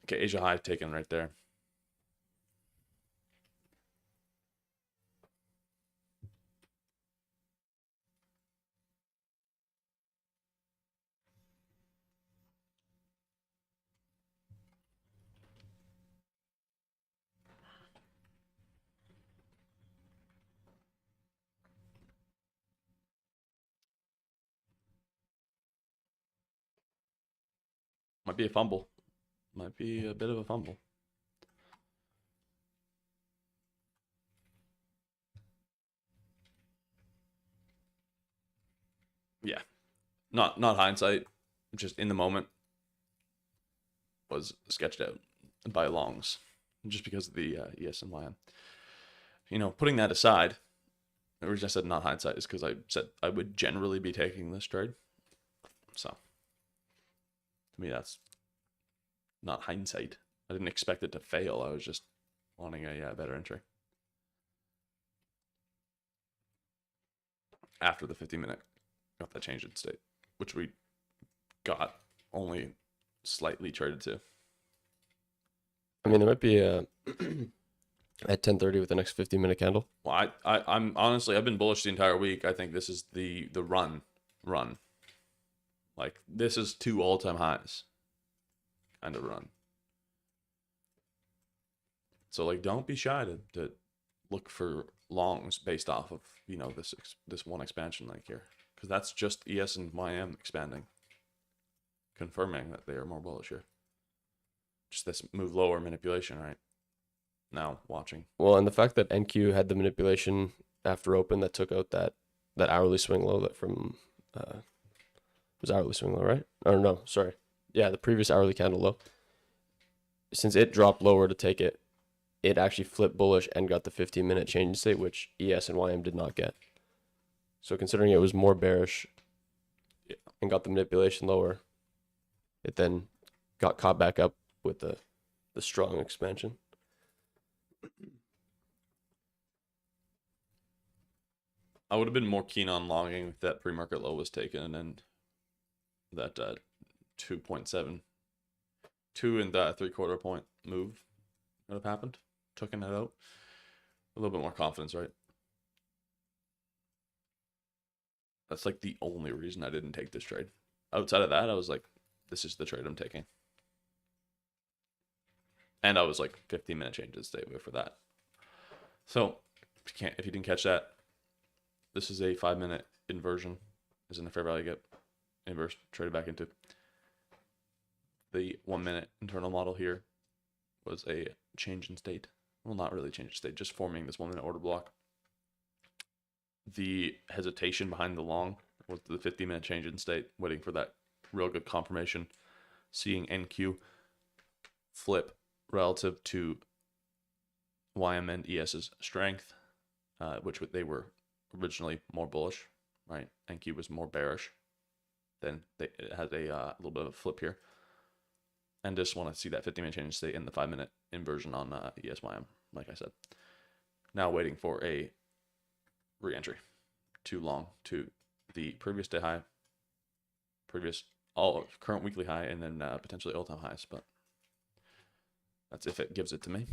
Okay, Asia high taken right there. Might be a fumble. Might be a bit of a fumble. Yeah. Not hindsight, just in the moment was sketched out by longs just because of the ES and YM. Putting that aside, the reason I said not hindsight is because I said I would generally be taking this trade. So, to me, that's not hindsight. I didn't expect it to fail. I was just wanting a better entry. After the 50-minute, got that change in state, which we got only slightly traded to. I mean, it might be at 10:30 with the next 50-minute candle. Well, I'm honestly, I've been bullish the entire week. I think this is the run. Like, this is 2 all-time highs kind of run. So, like, don't be shy to look for longs based off of, this one expansion like here. Because that's just ES and YM expanding. Confirming that they are more bullish here. Just this move lower manipulation, right? Now watching. Well, and the fact that NQ had the manipulation after open that took out that hourly swing low that from was hourly swing low, right? Or no, sorry. Yeah, the previous hourly candle low. Since it dropped lower to take it, it actually flipped bullish and got the 15-minute change in state, which ES and YM did not get. So considering it was more bearish and got the manipulation lower, it then got caught back up with the strong expansion. I would have been more keen on longing if that pre-market low was taken and that 2.7, 2 and 3/4 point move would have happened, taking that out. A little bit more confidence, right? That's like the only reason I didn't take this trade. Outside of that, I was like, this is the trade I'm taking. And I was like 15-minute changes, stay away for that. So if you didn't catch that, this is a 5-minute inversion. Isn't a fair value get inverse traded back into. The 1-minute internal model here was a change in state. Well, not really change in state, just forming this 1-minute order block. The hesitation behind the long was the 50-minute change in state, waiting for that real good confirmation, seeing NQ flip relative to YM and ES's strength, which they were originally more bullish, right? NQ was more bearish. Then it has a little bit of a flip here. And just want to see that 50-minute change in state in the 5-minute inversion on ESYM, like I said. Now waiting for a re-entry too long to the previous day high, all current weekly high, and then potentially all-time highs. But that's if it gives it to me.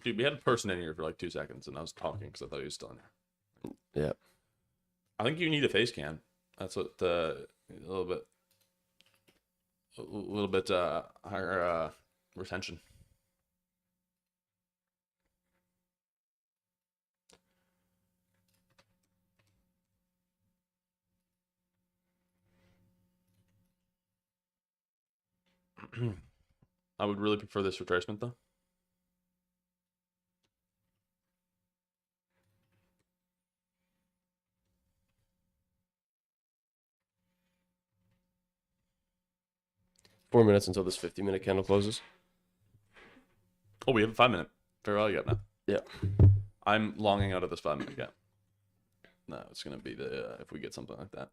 Dude, we had a person in here for like 2 seconds, and I was talking because I thought he was still in here. Yeah. I think you need a face cam. That's what a little bit higher retention. I would really prefer this retracement though. Four minutes until this 50-minute candle closes. Oh, we have a 5-minute fair value gap now. Yeah. I'm longing out of this 5-minute gap. No, it's gonna be the if we get something like that.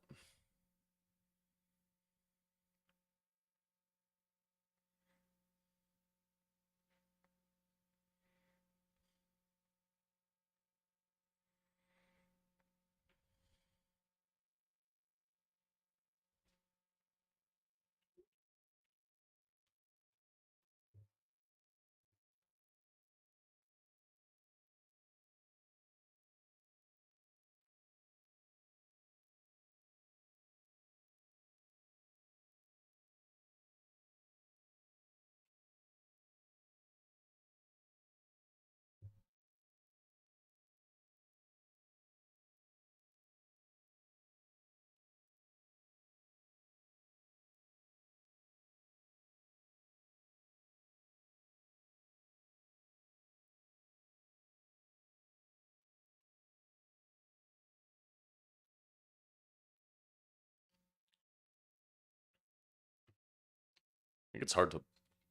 I think it's hard to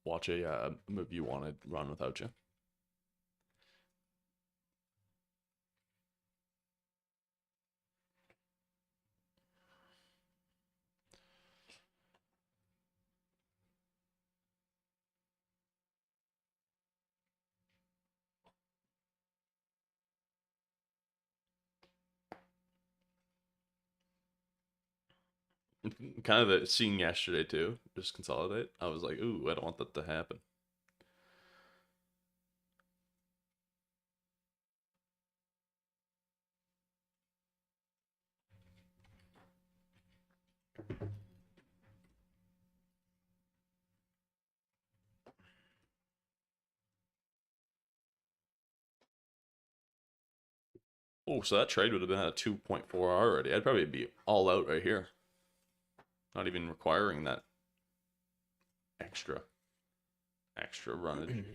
watch a move you want to run without you. Kind of the scene yesterday too. Just consolidate. I was like, ooh, I don't want that to happen. Oh, so that trade would have been at a 2.4 already. I'd probably be all out right here. Not even requiring that extra runnage.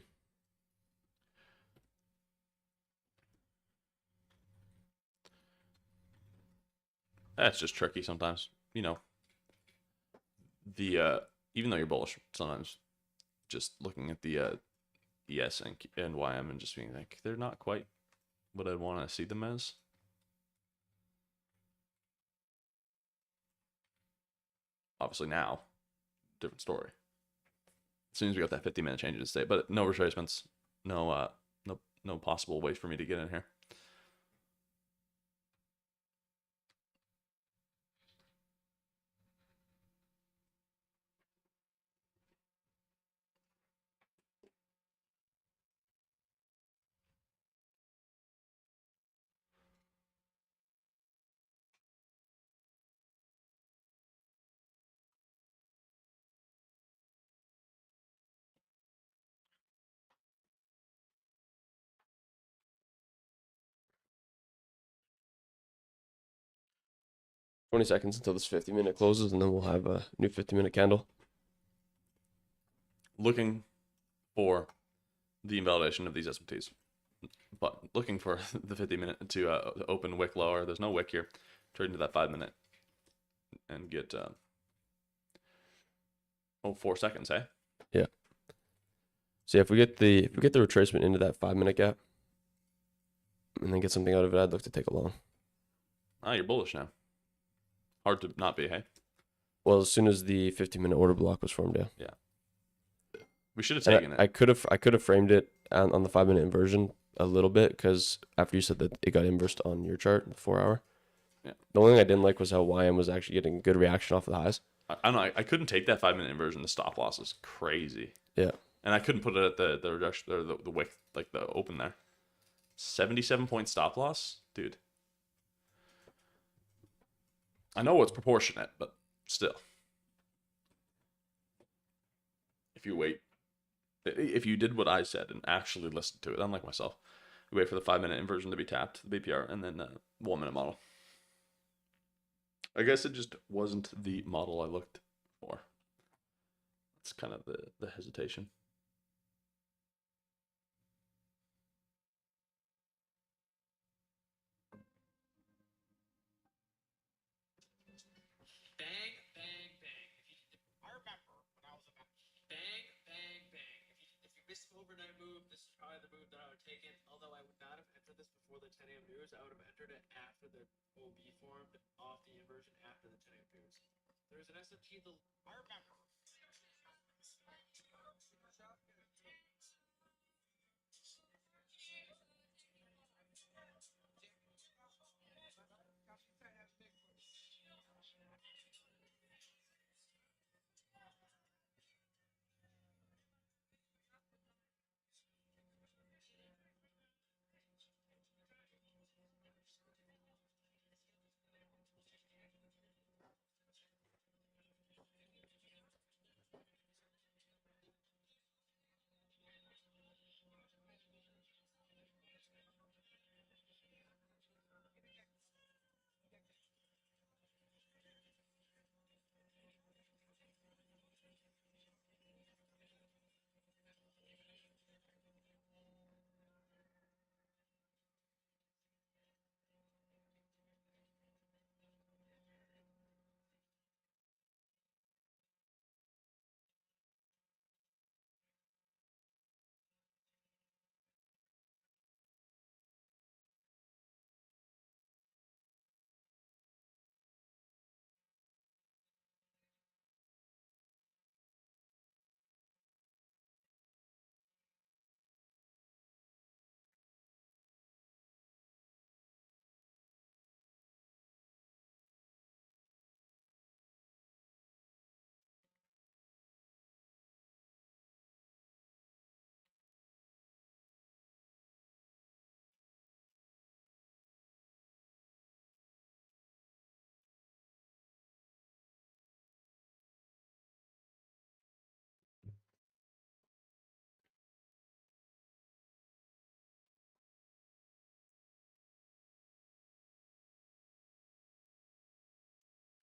That's just tricky sometimes. You know, the even though you're bullish, sometimes just looking at the ES and YM and just being like, they're not quite what I'd want to see them as. Obviously now, different story. As soon as we got that 50-minute change in state, but no retracements, no possible way for me to get in here. Twenty seconds until this 50-minute closes, and then we'll have a new 50-minute candle. Looking for the invalidation of these SMTs, but looking for the 50-minute to open wick lower. There's no wick here. Trade into that 5-minute and get 4 seconds, hey? Yeah. So yeah, if we get the retracement into that 5-minute gap, and then get something out of it, I'd look to take a long. Ah, you're bullish now. Hard to not be, hey? Well, as soon as the 50-minute order block was formed, yeah. Yeah. We should have taken it. I could have framed it on the 5-minute inversion a little bit, because after you said that it got inversed on your chart, the 4-hour. Yeah. The only thing I didn't like was how YM was actually getting a good reaction off of the highs. I don't know. I couldn't take that 5-minute inversion. The stop loss is crazy. Yeah. And I couldn't put it at the reduction or the wick, like the open there. 77-point stop loss, dude. I know it's proportionate, but still. If you did what I said and actually listened to it, unlike myself, you wait for the 5-minute inversion to be tapped, the BPR, and then 1-minute model. I guess it just wasn't the model I looked for. It's kind of the hesitation. Bang, bang, bang. I remember when I was about bang, bang, bang. If you missed an overnight move, this is probably the move that I would take it. Although I would not have entered this before the 10 a.m. news, I would have entered it after the OB formed off the inversion after the 10 a.m. news. There's an SMT. I remember.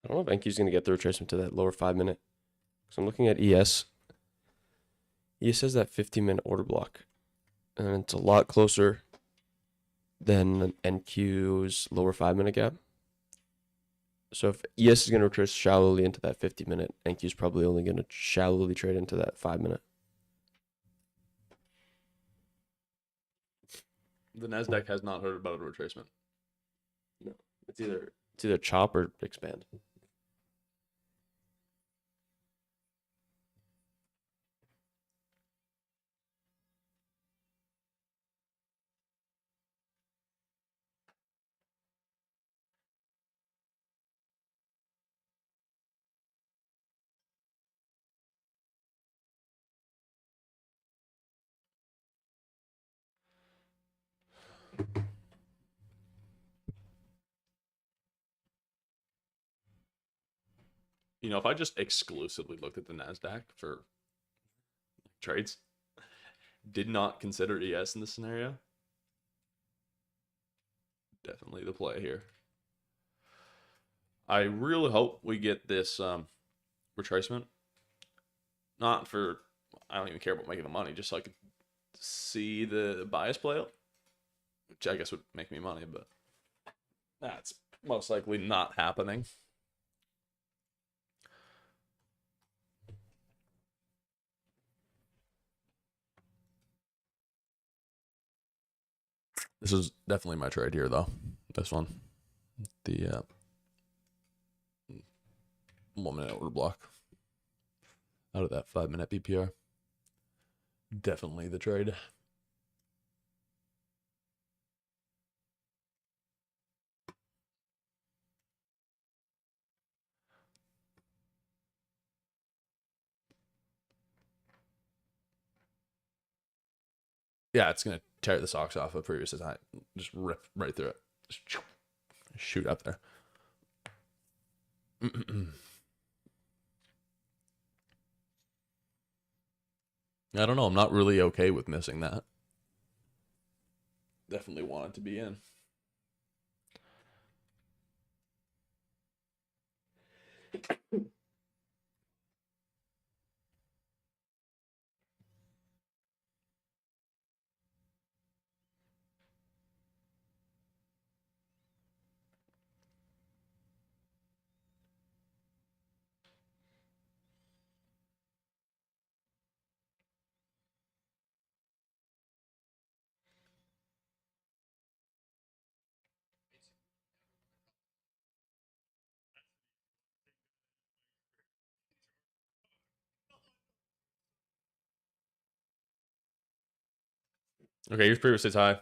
I don't know if NQ's going to get the retracement to that lower 5 minute. So I'm looking at ES. ES has that 15-minute order block, and it's a lot closer than NQ's lower 5 minute gap. So if ES is going to retrace shallowly into that 50-minute, NQ is probably only going to shallowly trade into that 5 minute. The Nasdaq has not heard about a retracement. No, it's either chop or expand. You know, if I just exclusively looked at the Nasdaq for trades, did not consider ES in this scenario, definitely the play here. I really hope we get this retracement. Not for, I don't even care about making the money, just so I could see the bias play out, which I guess would make me money, but that's most likely not happening. This is definitely my trade here, though. This one, the 1 minute order block out of that 5 minute BPR. Definitely the trade. Yeah, it's gonna tear the socks off of previous design. Just rip right through it. Just shoot up there. I don't know. I'm not really okay with missing that. Definitely want it to be in. Okay, here's previous state's high.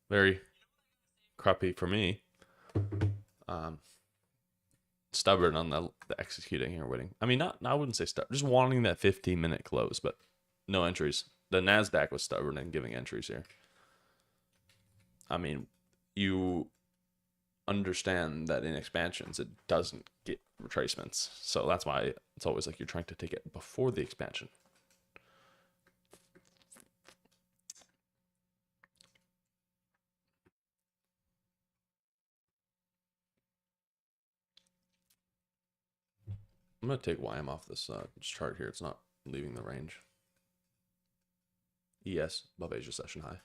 Very crappy for me. Stubborn on the executing here, waiting. I mean, not I wouldn't say stubborn, just wanting that 15-minute close, but no entries. The Nasdaq was stubborn in giving entries here. I mean, you understand that in expansions it doesn't get retracements, so that's why it's always like you're trying to take it before the expansion. I'm gonna take YM off this chart here. It's not leaving the range. ES above Asia session high.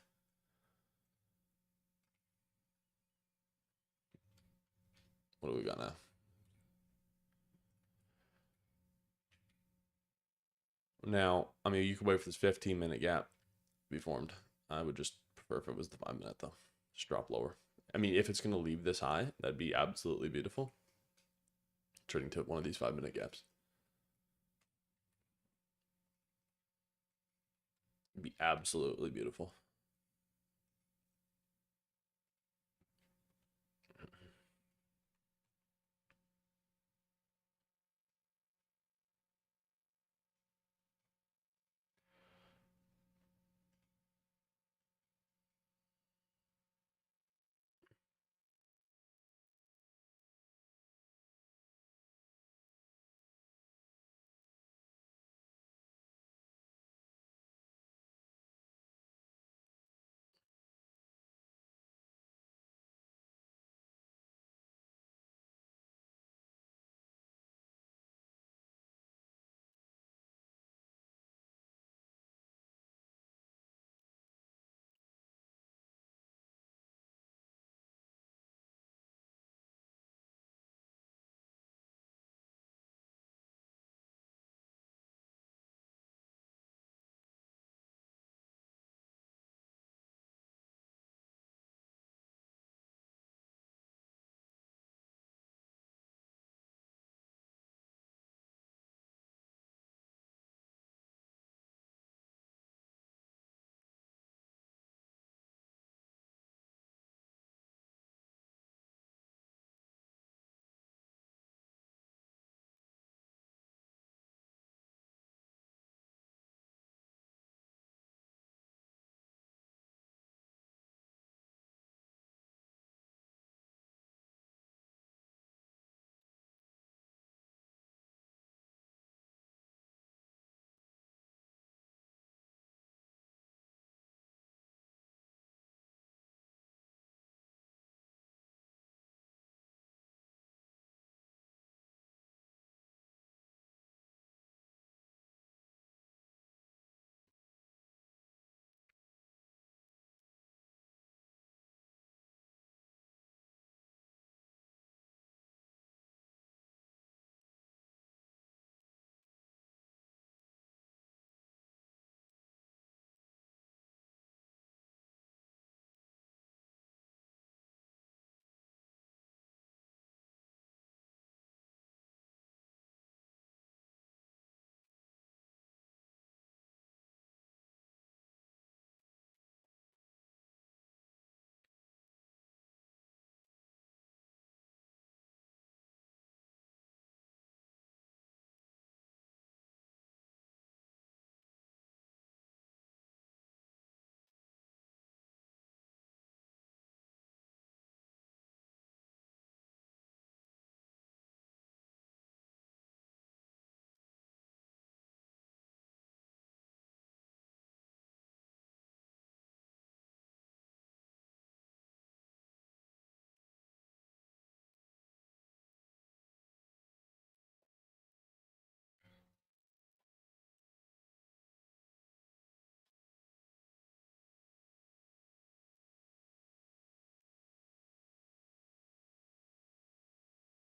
What do we got now? Now, I mean, you could wait for this 15-minute gap to be formed. I would just prefer if it was the 5-minute though. Just drop lower. I mean, if it's gonna leave this high, that'd be absolutely beautiful. Trading to one of these 5-minute gaps. It'd be absolutely beautiful.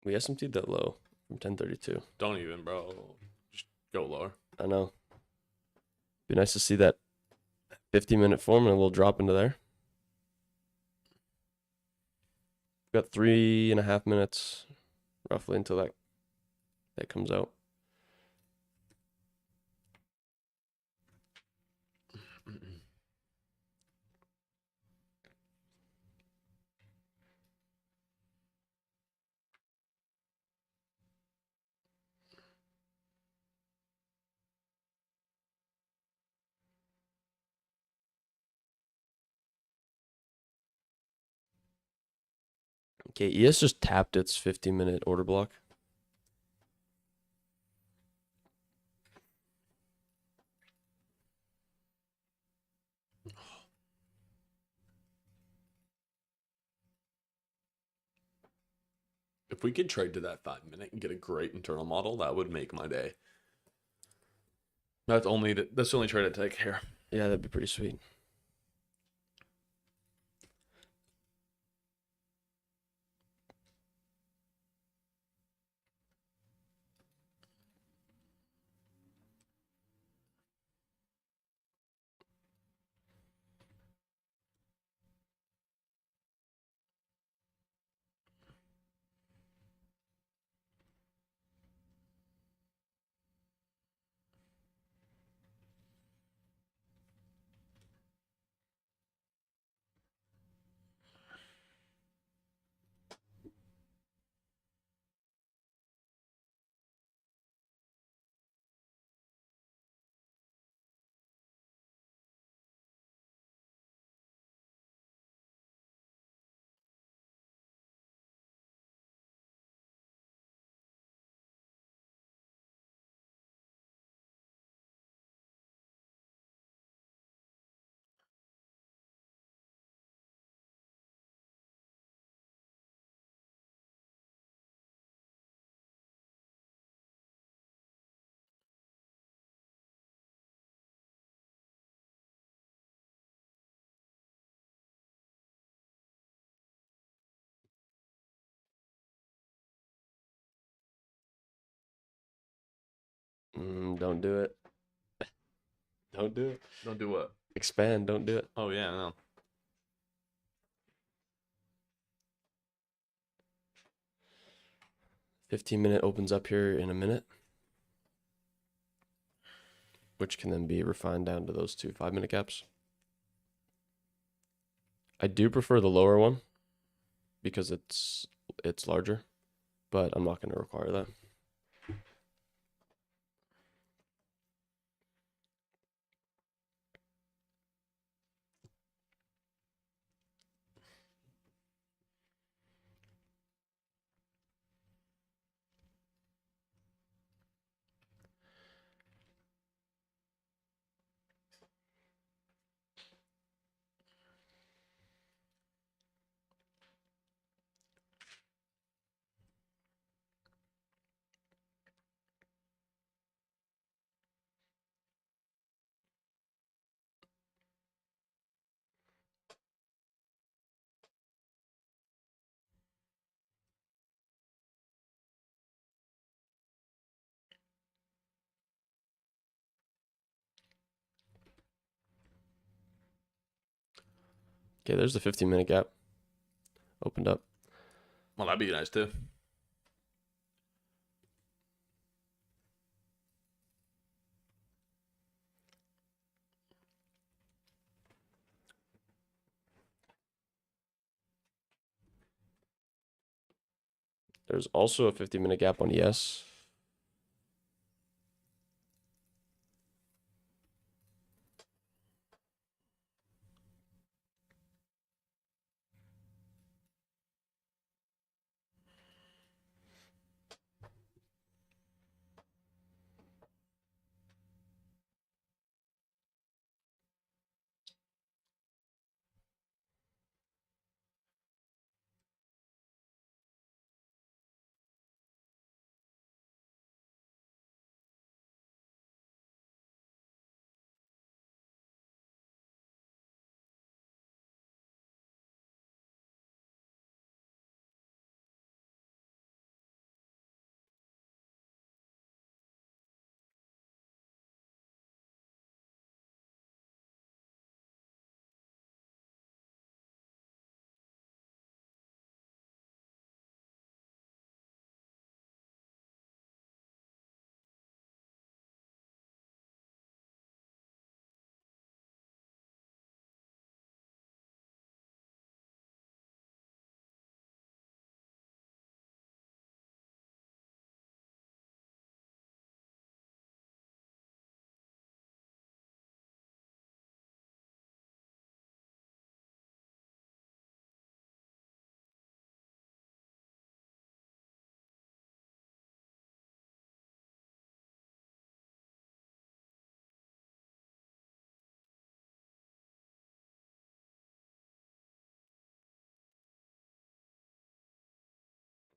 We SMT'd that low from 1032. Don't even, bro. Just go lower. I know. Be nice to see that 50-minute form and a little drop into there. We've got 3.5 minutes roughly until that comes out. Okay, ES just tapped its 15-minute order block. If we could trade to that 5 minute and get a great internal model, that would make my day. That's the only trade I take here. Yeah, that'd be pretty sweet. Don't do it. Don't do it. Don't do what? Expand. Don't do it. Oh yeah, no. 15-minute opens up here in a minute, which can then be refined down to those two 5-minute gaps. I do prefer the lower one because it's larger, but I'm not going to require that. Okay, there's the 15-minute gap opened up. Well, that'd be nice too. There's also a 50-minute gap on ES.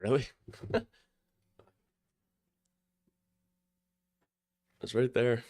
Really? It's right there.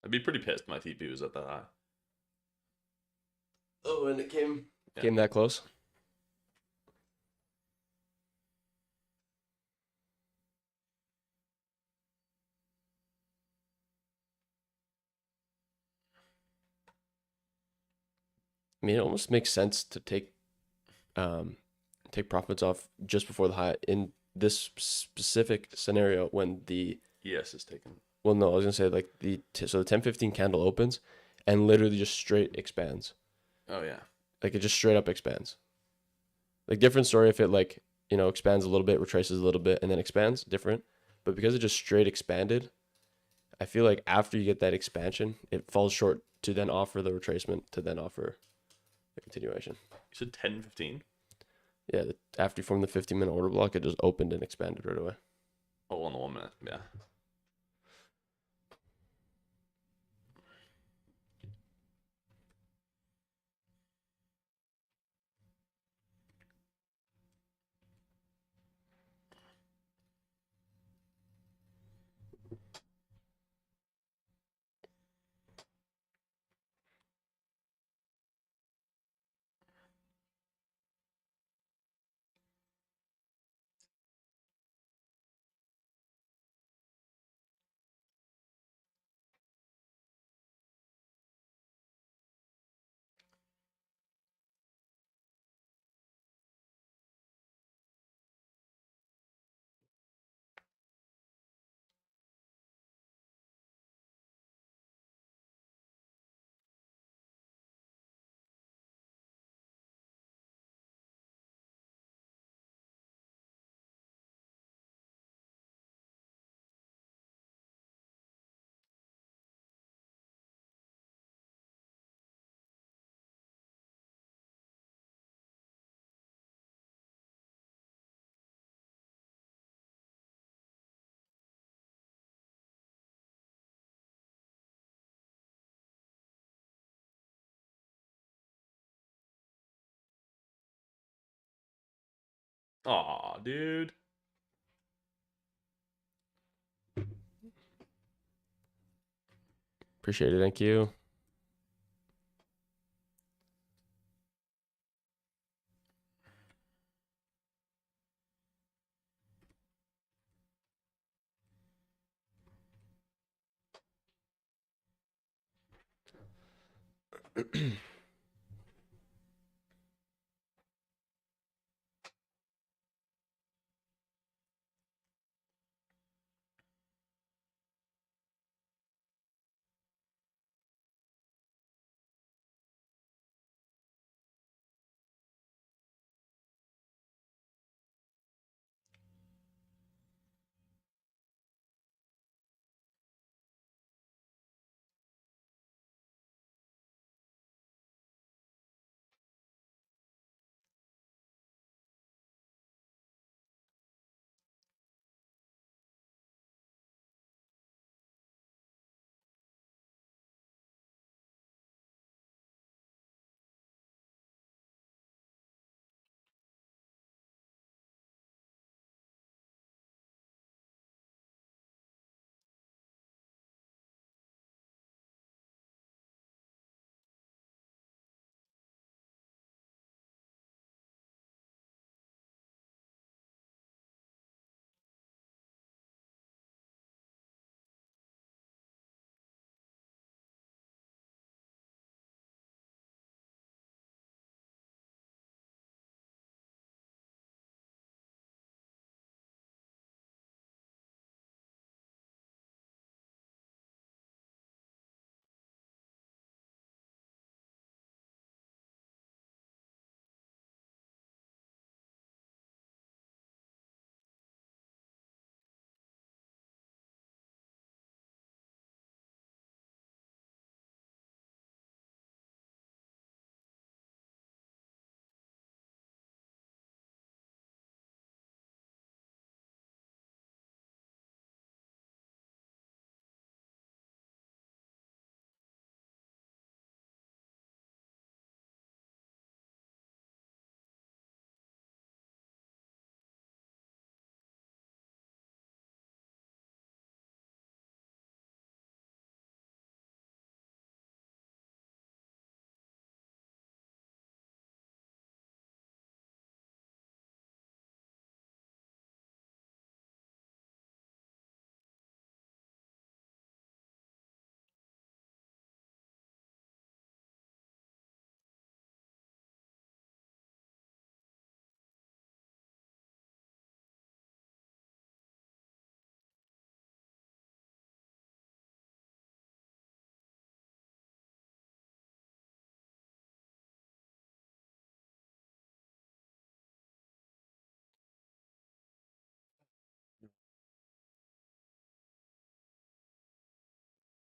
I'd be pretty pissed my TP was at that high. Oh, and it came Yeah. came that close. I mean, it almost makes sense to take profits off just before the high in this specific scenario when the ES is taken. well, no, I was gonna say like so the 10-15 candle opens and literally just straight expands. Oh yeah. Like it just straight up expands. Like different story if it like, expands a little bit, retraces a little bit, and then expands, different. But because it just straight expanded, I feel like after you get that expansion, it falls short to then offer the retracement to then offer the continuation. You said 10, 15? Yeah, after you form the 15-minute order block, it just opened and expanded right away. Oh, on the 1 minute. Yeah. Aw, dude. Appreciate it. Thank you.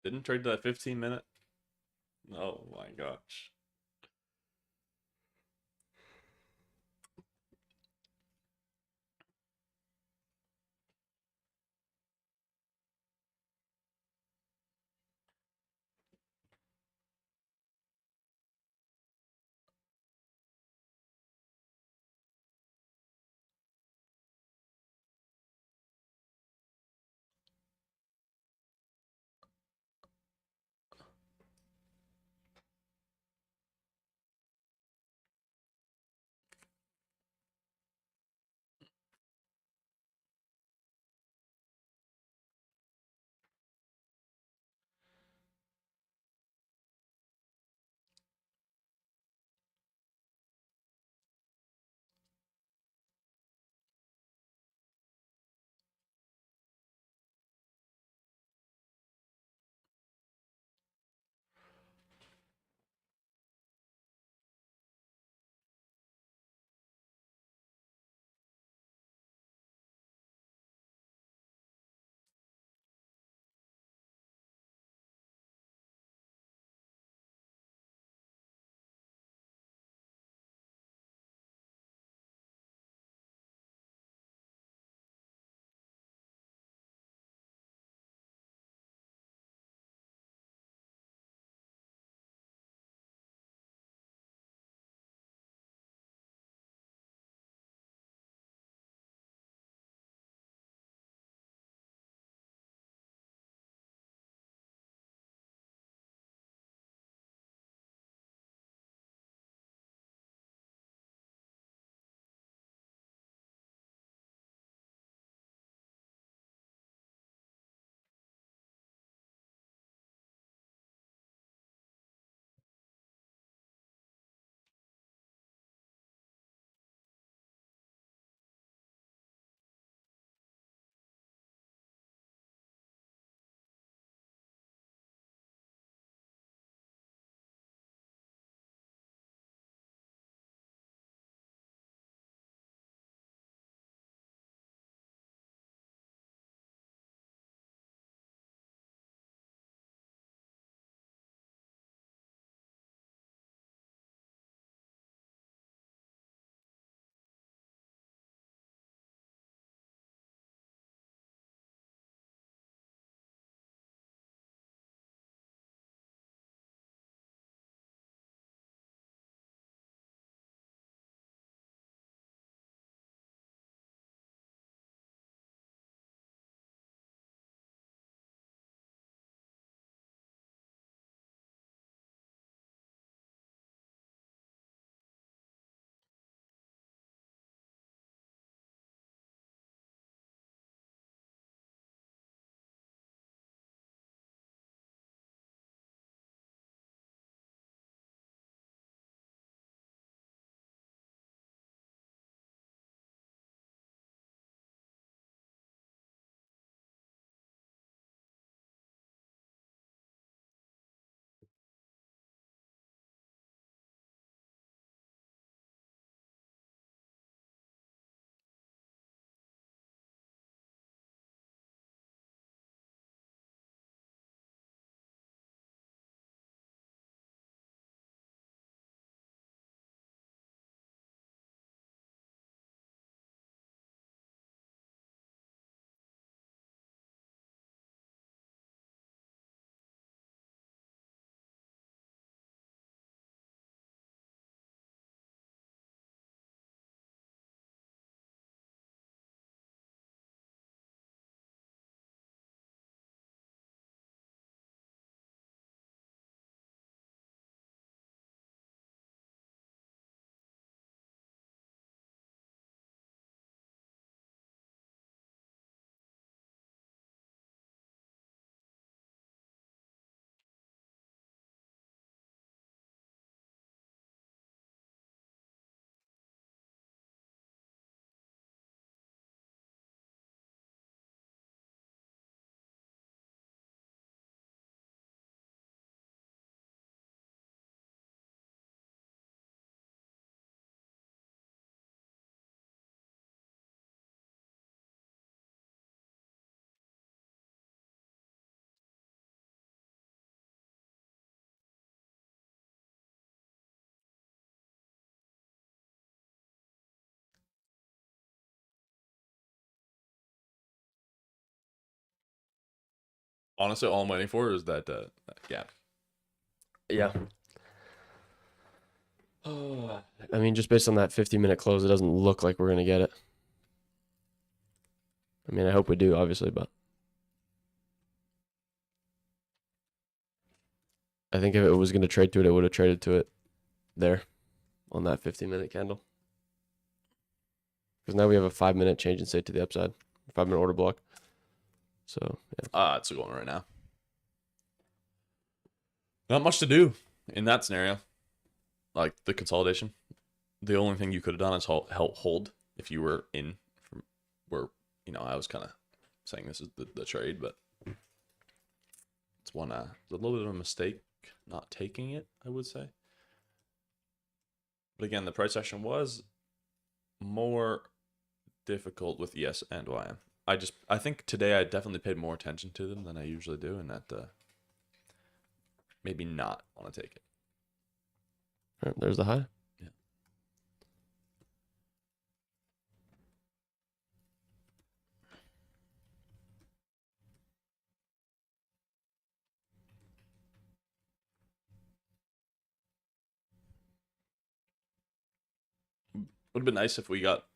Didn't trade to that 15-minute. Oh my gosh. Honestly, all I'm waiting for is that gap. Yeah. I mean, just based on that 50-minute close, it doesn't look like we're gonna get it. I mean, I hope we do, obviously, but I think if it was gonna trade to it, it would have traded to it there on that 50-minute candle. Because now we have a 5-minute change in state to the upside, 5-minute order block. So yeah. It's going right now. Not much to do in that scenario. Like the consolidation, the only thing you could have done is hold if you were in from where I was kind of saying this is the trade, but it's a little bit of a mistake not taking it, I would say. But again, the price action was more difficult with ES and YM. I think today I definitely paid more attention to them than I usually do, and that maybe not want to take it. All right, there's the high. Yeah. Would have been nice if we got,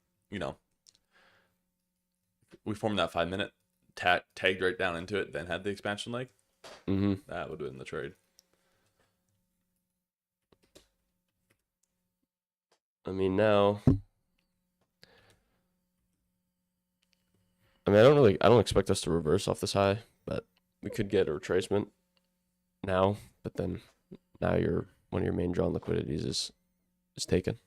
we formed that 5-minute, tagged right down into it, then had the expansion leg. Mm-hmm. That would have been the trade. I mean, now. I mean, I don't expect us to reverse off this high, but we could get a retracement now. But then, now one of your main drawn liquidities is taken.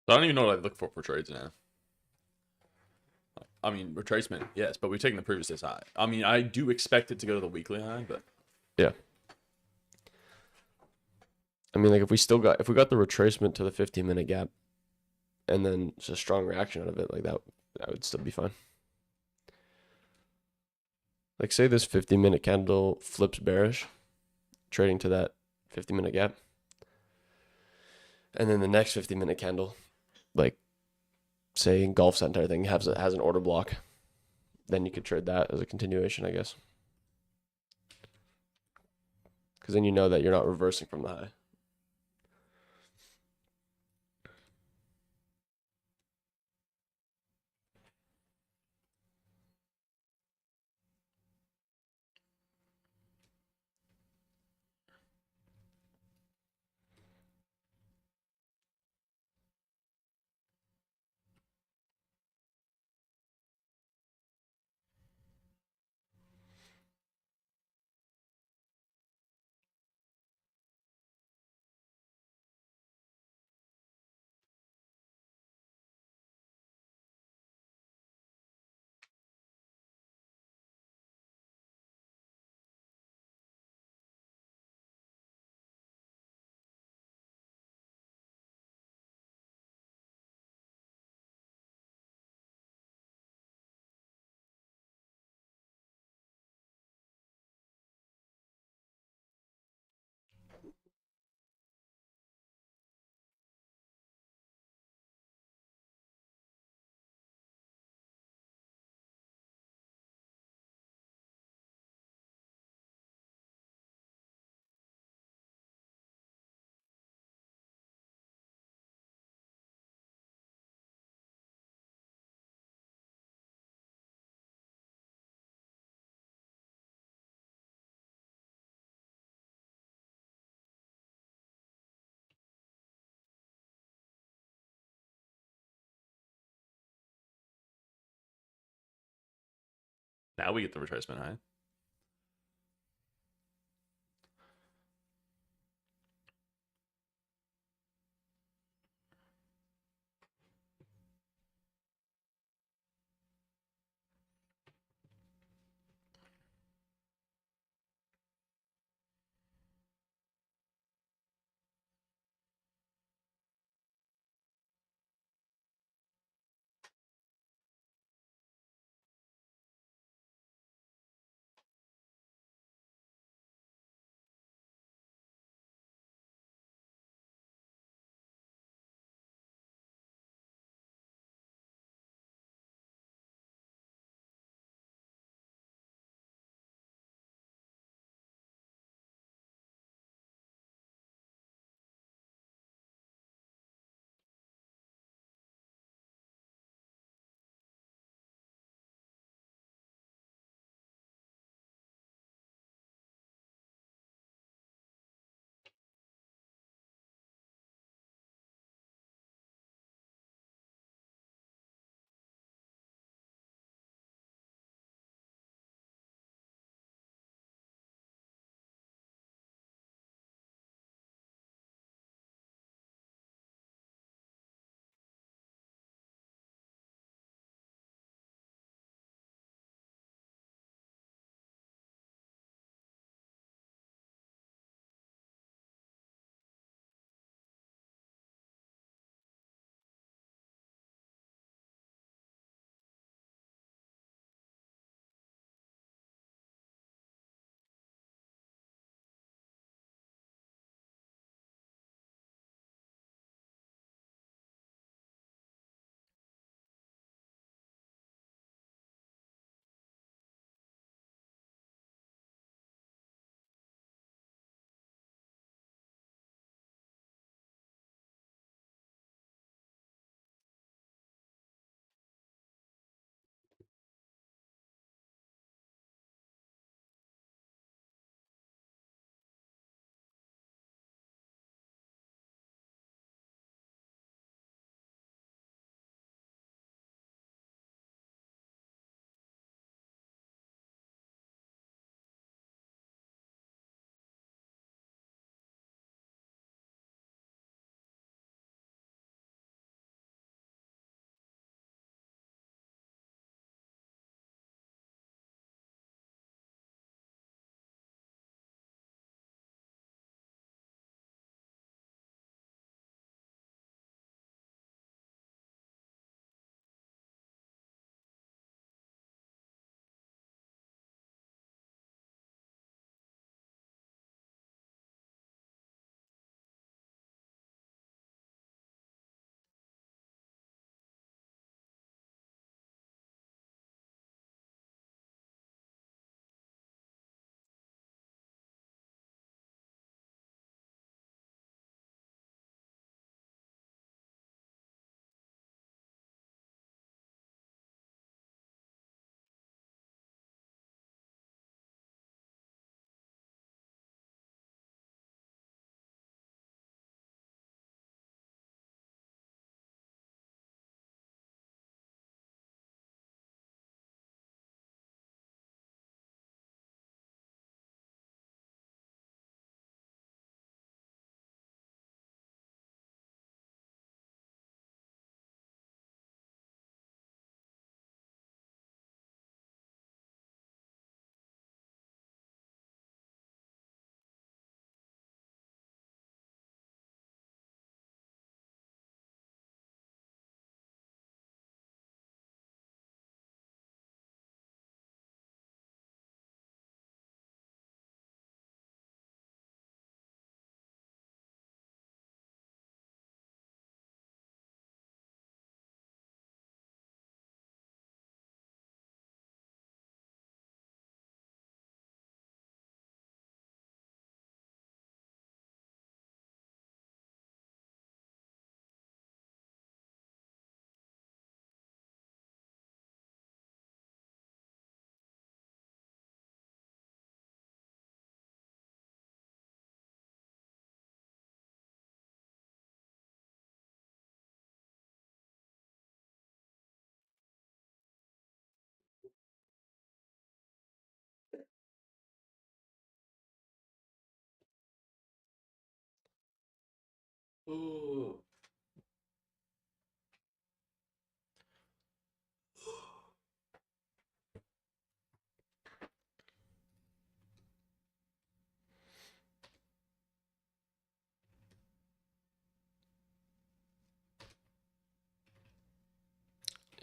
So I don't even know what I look for trades now. I mean, retracement, yes, but we've taken the previous day's high. I mean, I do expect it to go to the weekly high, but Yeah. I mean, like if we got the retracement to the 15-minute gap, and then just a strong reaction out of it, like that would still be fine. Like say this 50-minute candle flips bearish, trading to that 50-minute gap, and then the next 50-minute candle, like say engulfs that entire thing, has an order block, then you could trade that as a continuation, I guess. Because then you know that you're not reversing from the high. Now we get the retracement high. Ooh.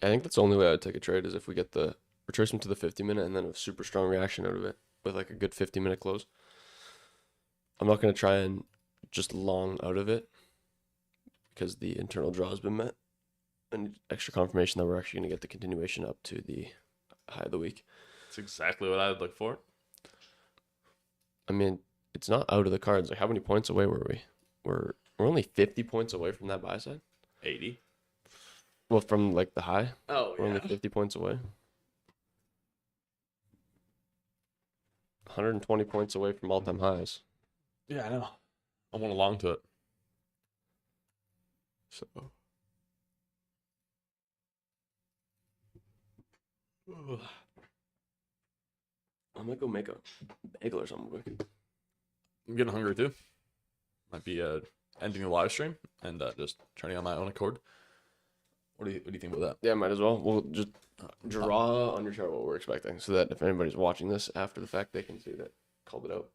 I think that's the only way I would take a trade is if we get the retrace him to the 50-minute and then a super strong reaction out of it with like a good 50-minute close. I'm not going to try and just long out of it because the internal draw has been met. And extra confirmation that we're actually going to get the continuation up to the high of the week. That's exactly what I would look for. I mean, it's not out of the cards. Like, how many points away were we? We're only 50 points away from that buy side. 80. Well, from like the high, Oh, we're only 50 points away. 120 points away from all-time highs. Yeah, I know. I want to long to it. So I'm gonna go make a bagel or something. I'm getting hungry too. Might be ending the live stream and just turning on my own accord. What do you think about that? Yeah, might as well. We'll just draw on your chart what we're expecting, so that if anybody's watching this after the fact, they can see that called it out.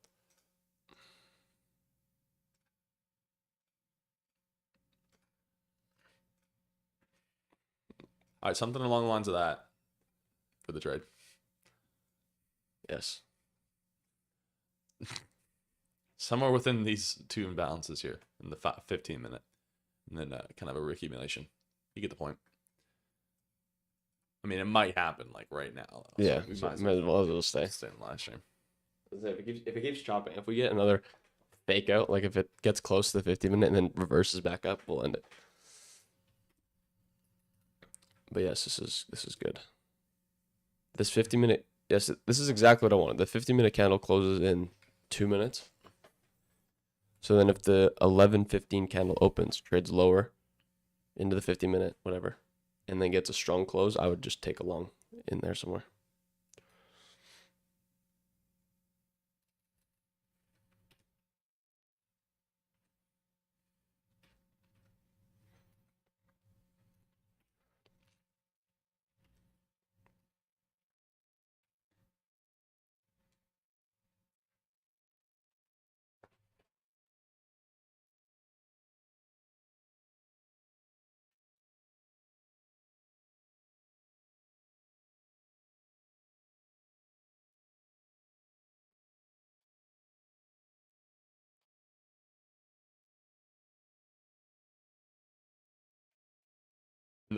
All right, something along the lines of that for the trade. Yes. Somewhere within these two imbalances here in the 15 minute, and then kind of a reaccumulation. You get the point. I mean, it might happen like right now. Though, Yeah. so we So might might as well stay. stay in the live stream. If it keeps chopping, if we get another fake out, like if it gets close to the 50-minute and then reverses back up, we'll end it. But yes, this is good. This 50-minute, yes, this is exactly what I wanted. The 50-minute candle closes in 2 minutes. So then if the 11:15 candle opens, trades lower into the 50-minute, whatever, and then gets a strong close, I would just take a long in there somewhere.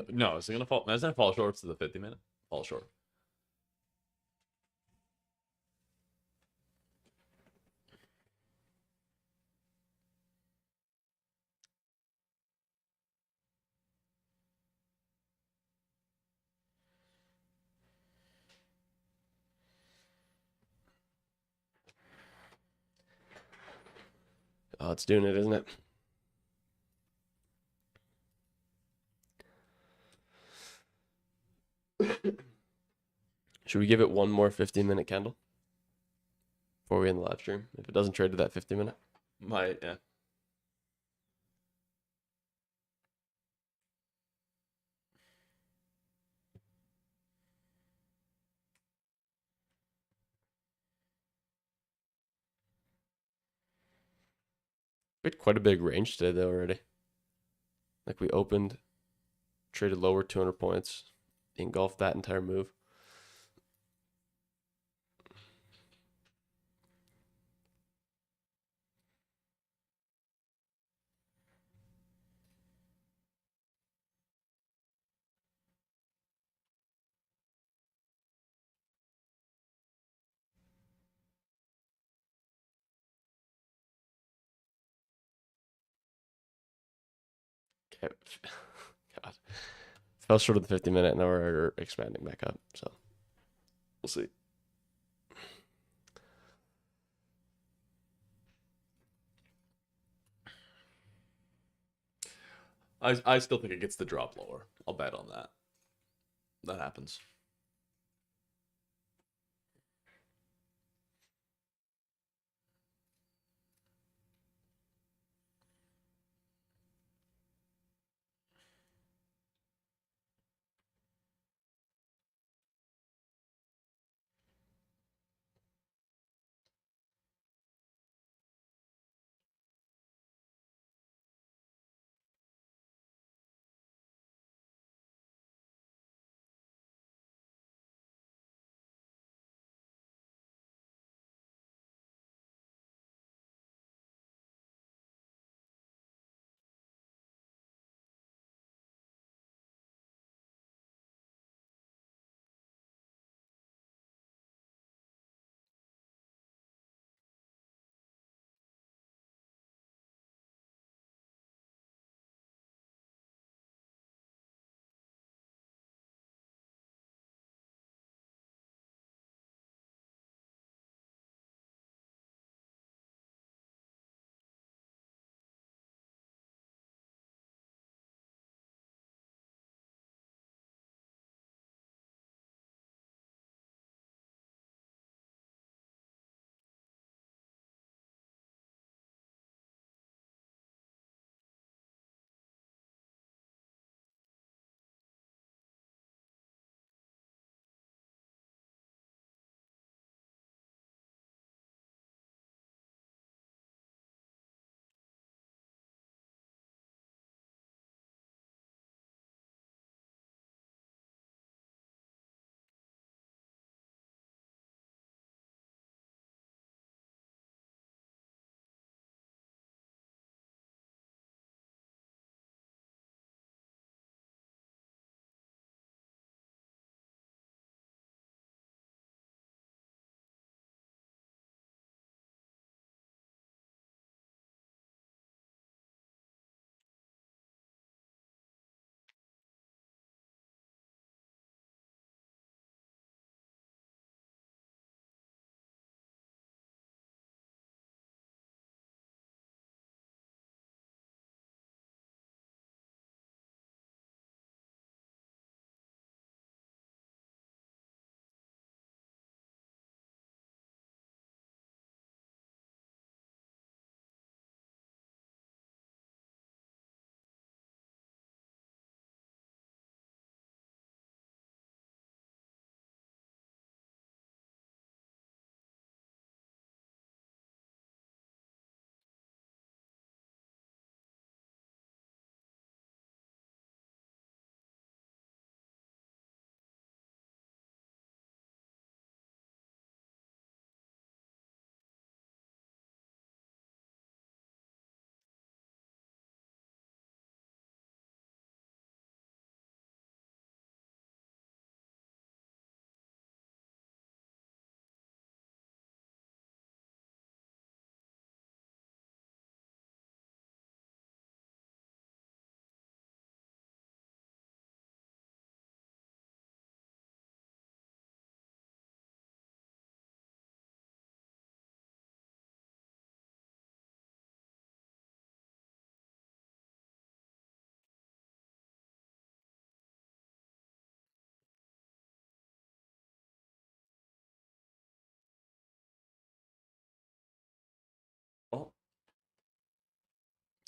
No, is it gonna fall? Is it gonna fall short to the 50-minute? Fall short. Oh, it's doing it, isn't it? Should we give it one more 15-minute candle before we end the live stream? If it doesn't trade to that 50-minute? Might, yeah. We had quite a big range today, though, already. Like, we opened, traded lower 200 points, engulfed that entire move. Okay. God. Fell short of the 50-minute, and now we're expanding back up, so we'll see. I still think it gets the drop lower. I'll bet on that. That happens.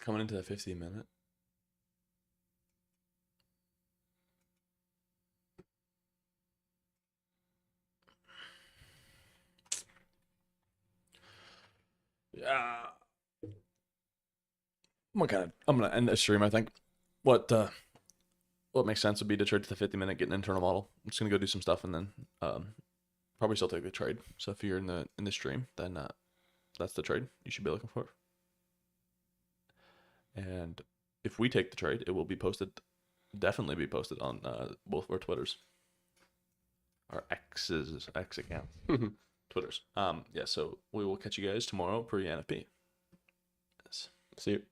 Coming into the 50-minute. Yeah. I'm gonna end this stream, I think. What makes sense would be to trade to the 50-minute, get an internal model. I'm just gonna go do some stuff and then probably still take the trade. So if you're in the stream, then that's the trade you should be looking for. And if we take the trade, it will be posted, definitely be posted on both of our Twitters. Our X account. Twitters. Yeah, so we will catch you guys tomorrow pre-NFP. Yes. See you.